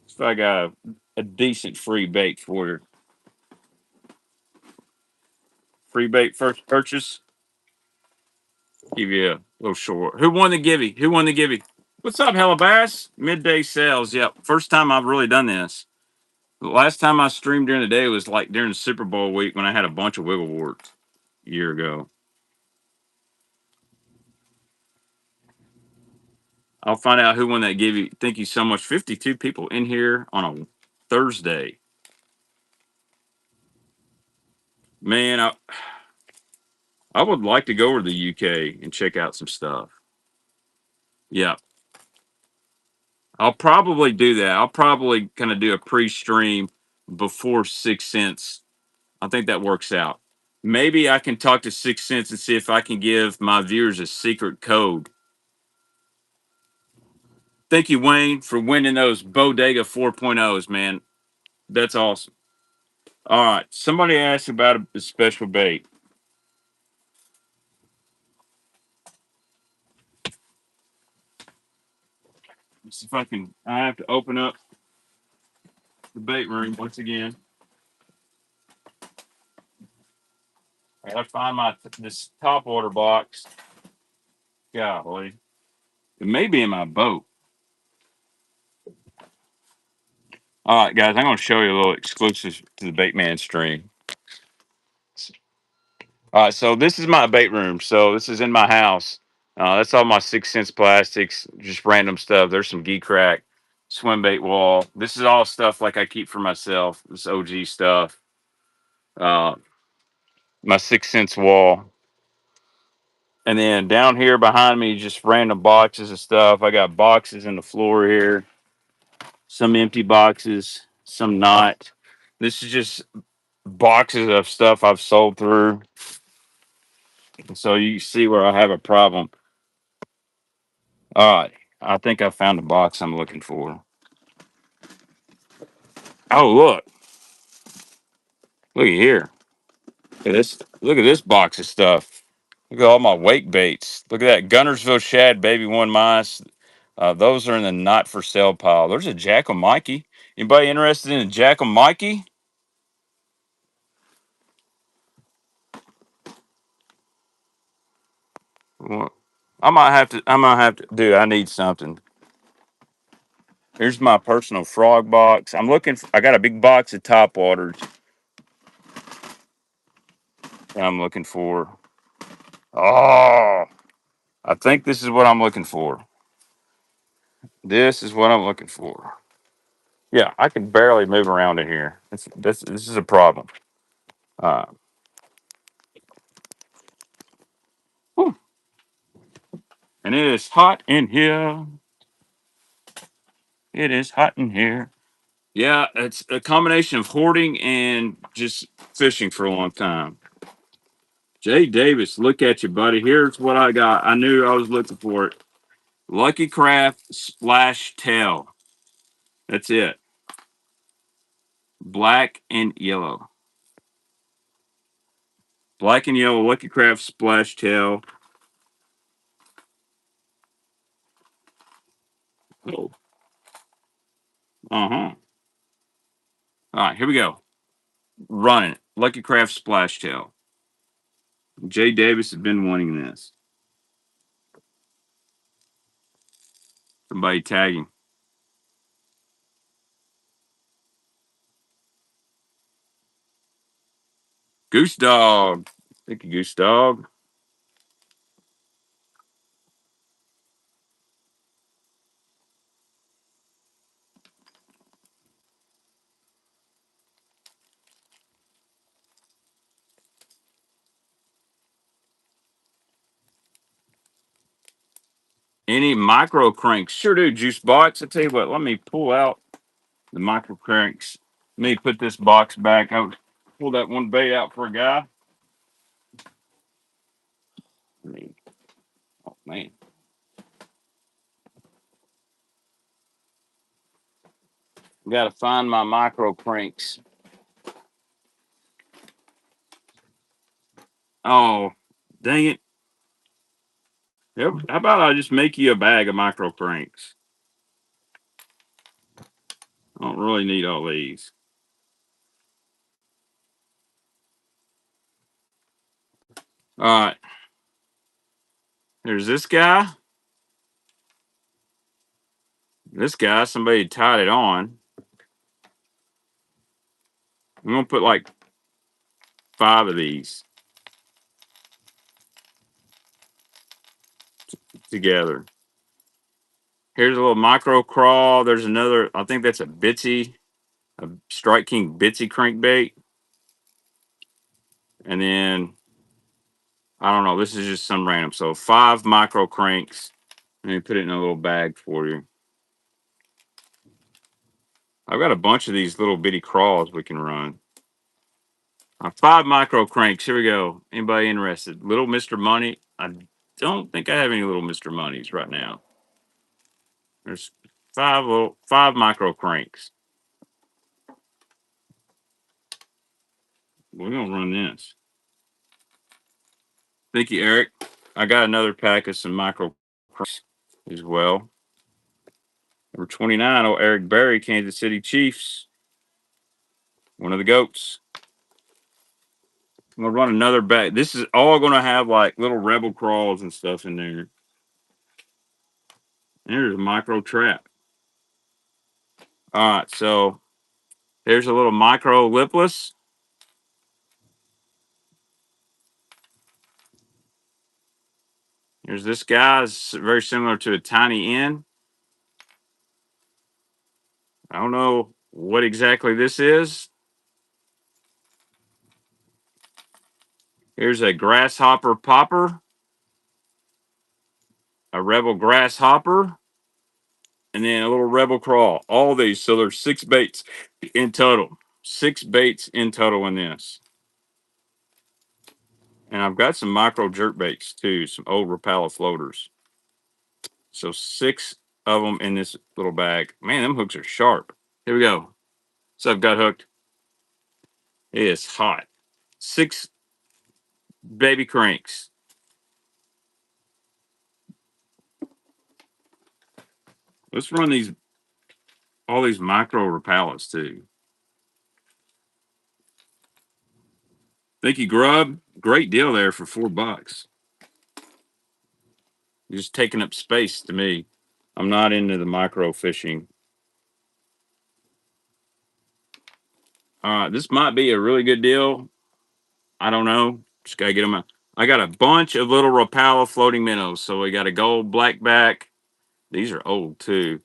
if I got a decent free bait for you? Free bait first purchase. Give you a little short. Who won the givey? Who won the givey? What's up, Hellabass? Midday sales. Yep. First time I've really done this. The last time I streamed during the day was like during the Super Bowl week when I had a bunch of wiggle warts a year ago. I'll find out who won that givey. Thank you so much. 52 people in here on a Thursday. Man, I would like to go over to the UK and check out some stuff. Yeah. I'll probably do that. I'll probably kind of do a pre-stream before 6 cents. I think that works out. Maybe I can talk to 6 cents and see if I can give my viewers a secret code. Thank you, Wayne, for winning those Bodega 4.0s, man. That's awesome. All right. Somebody asked about a special bait. Let's see if I can. I have to open up the bait room once again. I gotta find my this top water box. Golly, it may be in my boat. All right, guys, I'm gonna show you a little exclusive to the Bait Man stream. All right, so this is my bait room. So this is in my house. That's all my 6 cents plastics, just random stuff. There's some geek crack, swim bait wall. This is all stuff like I keep for myself. This OG stuff. Uh, my 6 cents wall. And then down here behind me, just random boxes of stuff. I got boxes in the floor here, some empty boxes, some not. This is just boxes of stuff I've sold through. So you see where I have a problem. All right. I think I found the box I'm looking for. Oh, look. Look at here. Look at this. Look at this box of stuff. Look at all my wake baits. Look at that Gunnersville Shad Baby One Mice. Those are in the not for sale pile. There's a Jackal Mikey. Anybody interested in a Jackal Mikey? Well, I might have to. I might have to. Dude, I need something. Here's my personal frog box. I'm looking. I got a big box of top waters. I'm looking for. Oh, I think this is what I'm looking for. This is what I'm looking for. Yeah, I can barely move around in here. This is a problem. Uh, whew. And it is hot in here. It is hot in here. Yeah, it's a combination of hoarding and just fishing for a long time. Jay Davis, look at you, buddy. Here's what I got. I knew I was looking for it. Lucky Craft Splash Tail. That's it. Black and yellow. Black and yellow Lucky Craft Splash Tail. Oh, uh-huh. All right, here we go. Running. Lucky Craft Splash Tail. Jay Davis has been wanting this. Somebody tagging. Goose Dog. Thank you, Goose Dog. Any micro cranks? Sure do, Juice Box. I tell you what, let me pull out the micro cranks. Let me put this box back. I would pull that one bait out for a guy. Oh, man. Got to find my micro cranks. Oh, dang it. Yep. How about I just make you a bag of micro cranks? I don't really need all these. All right. There's this guy. This guy, somebody tied it on. I'm going to put like 5 of these together. Here's a little micro crawl. There's another, I think that's a Strike King Bitsy crankbait. And then, I don't know, this is just some random. So 5 micro cranks. Let me put it in a little bag for you. I've got a bunch of these little bitty crawls we can run. 5 micro cranks. Here we go. Anybody interested? Little Mr. Money. I don't think I have any little Mr. Monies right now. There's 5 micro cranks. We're gonna run this. Thank you, Eric. I got another pack of some micro cranks as well. Number 29, old Eric Berry, Kansas City Chiefs. One of the GOATs. I'm going to run another back. This is all going to have like little rebel crawls and stuff in there. And there's a micro trap. All right, so here's a little micro lipless. Here's this guy. It's very similar to a tiny N. I don't know what exactly this is. Here's a grasshopper popper, a rebel grasshopper, and then a little rebel crawl. All these. So there's 6 baits in total. 6 baits in total in this. And I've got some micro jerk baits too, some old Rapala floaters. So 6 of them in this little bag. Man, them hooks are sharp. Here we go. So I've got hooked. It is hot. 6 baby cranks. Let's run all these micro Rapalas too. Thank you, Grub. Great deal there for $4. You're just taking up space to me. I'm not into the micro fishing. This might be a really good deal. I don't know. Just gotta get them out. I got a bunch of little Rapala floating minnows. So we got a gold blackback. These are old too.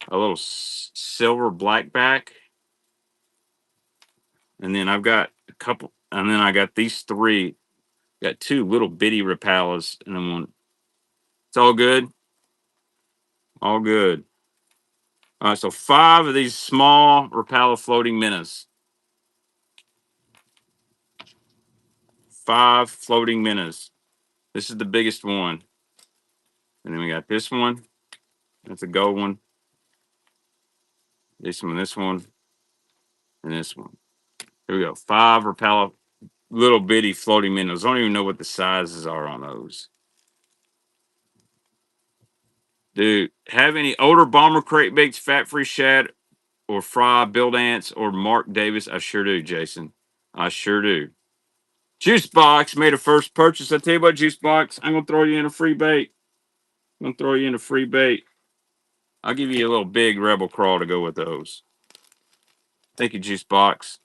A little silver blackback. And then I've got a couple. And then I got these 3. Got 2 little bitty Rapalas. And then one. It's all good. All good. All right, so 5 of these small Rapala floating minnows. 5 floating minnows. This is the biggest one. And then we got this one. That's a gold one. This one, and this one. Here we go. 5 Rapala little bitty floating minnows. I don't even know what the sizes are on those. Dude, have any older bomber crate baits, fat free shad, or fry, Bill Dance, or Mark Davis? I sure do, Jason. I sure do. Juice Box made a first purchase. I tell you what, Juice Box, I'm gonna throw you in a free bait. I'm gonna throw you in a free bait. I'll give you a little big rebel crawl to go with those. Thank you, Juice Box.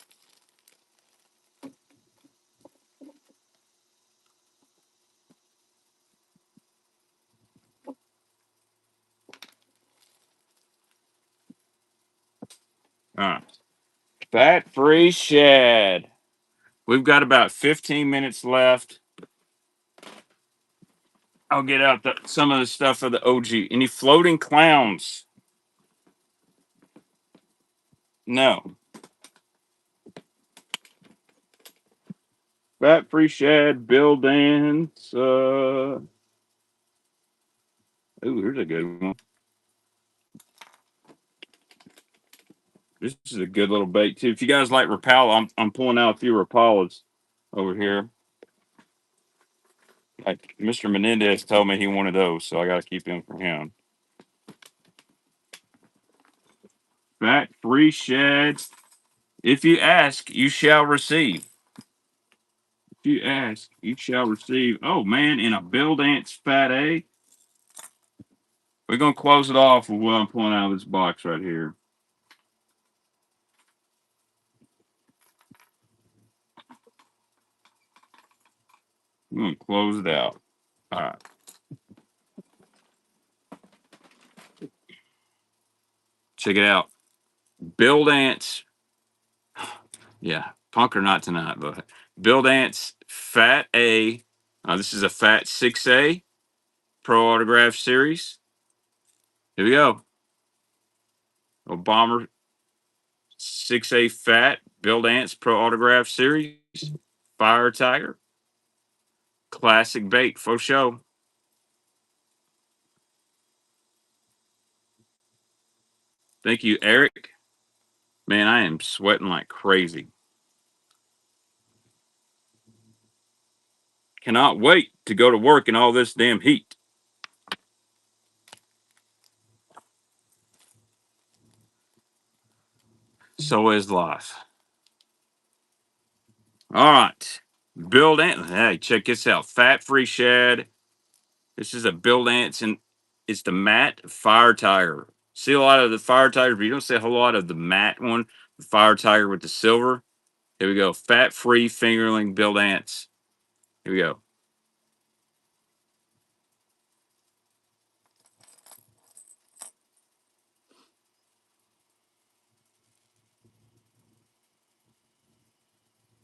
All right. Fat free shad. We've got about 15 minutes left. I'll get out some of the stuff for the OG. Any floating clowns? No. Fat free shad, Bill Dance. Ooh, here's a good one. This is a good little bait too. If you guys like Rapala, I'm pulling out a few Rapalas over here. Like Mr. Menendez told me he wanted those, so I got to keep them for him. Fat free shads. If you ask, you shall receive. If you ask, you shall receive. Oh man, in a Bill Dance Fat A. We're gonna close it off with what I'm pulling out of this box right here. I'm gonna close it out. All right. Check it out. Bill Dance. Yeah, punk or not tonight, but Bill Dance Fat A. This is a Fat 6A Pro Autograph Series. Here we go. A Bomber 6A Fat Bill Dance Pro Autograph Series. Fire Tiger. Classic bait for show. Thank you, Eric. Man, I am sweating like crazy. Cannot wait to go to work in all this damn heat. So is life. All right. Build ant. Hey, check this out. Fat free shad. This is a build ants and it's the matte fire tiger. See a lot of the fire tigers, but you don't see a whole lot of the matte one. The fire tiger with the silver. Here we go. Fat free fingerling build ants. Here we go.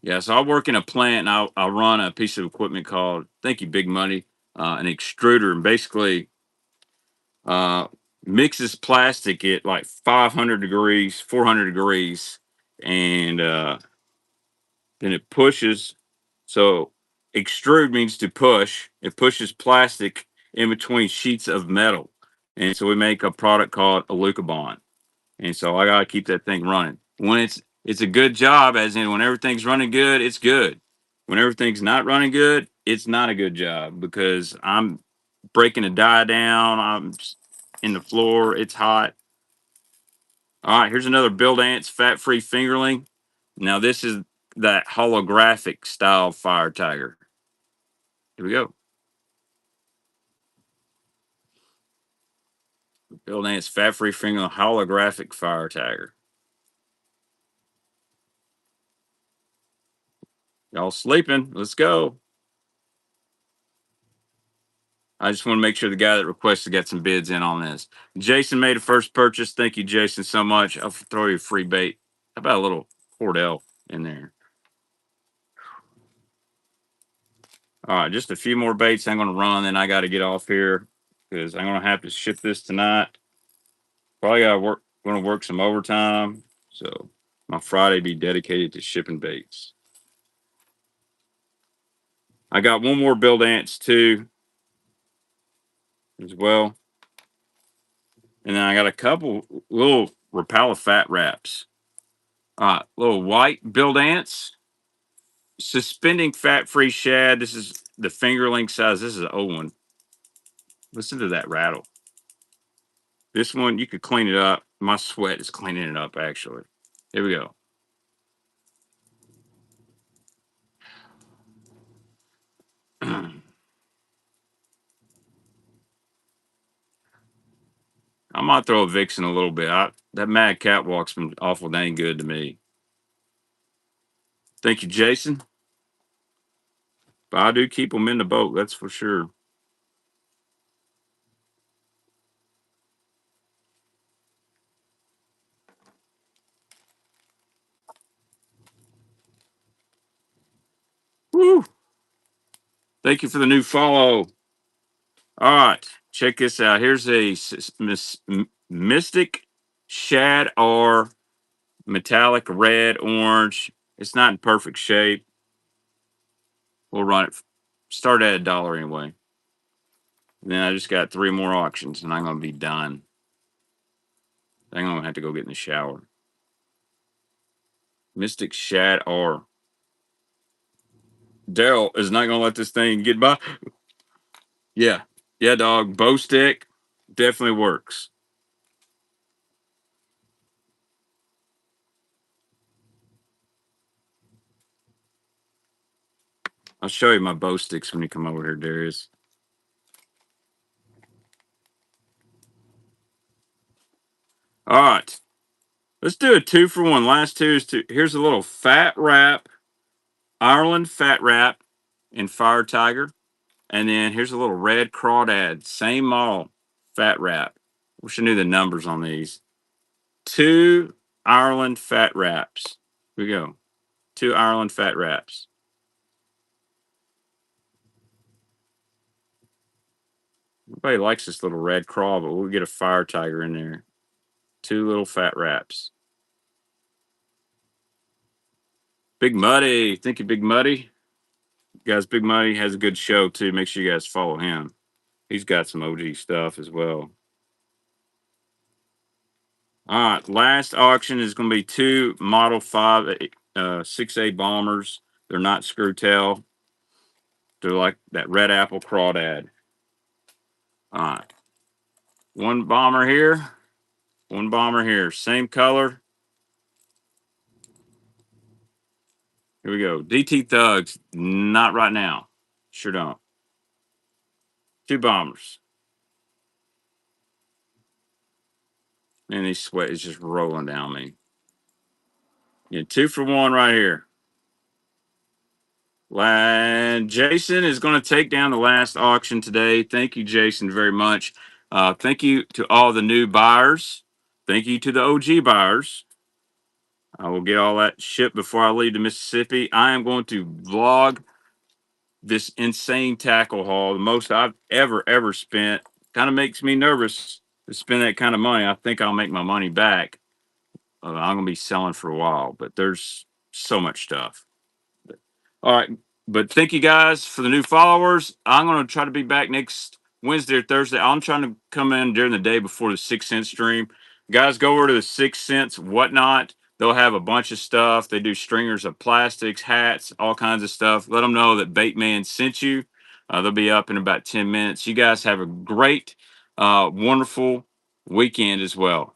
Yeah, so I work in a plant and I run a piece of equipment called, thank you, Big Money, an extruder. And basically, uh, mixes plastic at like 500 degrees, 400 degrees, and then it pushes. So extrude means to push. It pushes plastic in between sheets of metal, and so we make a product called a Lucabond. And so I gotta keep that thing running. When it's a good job, as in when everything's running good, it's good. When everything's not running good, it's not a good job because I'm breaking a die down. I'm in the floor. It's hot. All right, here's another Build Ants fat free fingerling. Now this is that holographic style fire tiger. Here we go. Build Ants fat free fingerling holographic fire tiger. Y'all sleeping? Let's go. I just want to make sure the guy that requested got some bids in on this. Jason made a first purchase. Thank you, Jason, so much. I'll throw you a free bait. How about a little Cordell in there? All right, just a few more baits. I'm going to run, then I got to get off here because I'm going to have to ship this tonight. Probably got to work. Going to work some overtime, so my Friday be dedicated to shipping baits. I got one more Build Ants too, as well, and then I got a couple little Rapala fat wraps. Little white Build Ants. Suspending fat-free shad. This is the fingerling size. This is an old one. Listen to that rattle. This one, you could clean it up. My sweat is cleaning it up, actually. Here we go. I'm going to throw a Vixen a little bit. That Mad Catwalk's been awful dang good to me. Thank you, Jason. But I do keep them in the boat, that's for sure. Woo! Thank you for the new follow. All right, check this out. Here's a Mystic Shad R metallic red, orange. It's not in perfect shape. We'll run it. Start at $1 anyway. And then I just got 3 more auctions, and I'm gonna be done. I'm gonna have to go get in the shower. Mystic Shad R. Daryl is not gonna let this thing get by. Yeah, yeah, dog. Bow stick definitely works. I'll show you my bow sticks when you come over here, Darius. All right, let's do a 2-for-1. Last two is two. Here's a little fat wrap, Ireland fat wrap in Fire Tiger. And then here's a little red crawdad, same model, fat wrap. Wish I knew the numbers on these. 2 Ireland fat wraps. Here we go. 2 Ireland fat wraps. Everybody likes this little red craw, but we'll get a fire tiger in there. 2 little fat wraps. Big Muddy. Thank you, Big Muddy. Guys, Big Muddy has a good show too. Make sure you guys follow him. He's got some OG stuff as well. All right, last auction is going to be 2 Model 5 6A bombers. They're not screw tail. They're like that red apple crawdad. All right, one bomber here, one bomber here. Same color, Here we go. DT Thugs. Not right now. Sure don't. Two bombers. And these sweat is just rolling down me. Yeah, 2 for 1 right here. And Jason is going to take down the last auction today. Thank you, Jason, very much. Thank you to all the new buyers. Thank you to the OG buyers. I will get all that shipped before I leave to Mississippi. I am going to vlog this insane tackle haul, the most I've ever spent. Kind of makes me nervous to spend that kind of money. I think I'll make my money back. I'm going to be selling for a while, but there's so much stuff. All right. But thank you guys for the new followers. I'm going to try to be back next Wednesday or Thursday. I'm trying to come in during the day before the 6 cent stream. Guys, go over to the 6 cents, whatnot. They'll have a bunch of stuff. They do stringers of plastics, hats, all kinds of stuff. Let them know that Bateman sent you. They'll be up in about 10 minutes. You guys have a great, wonderful weekend as well.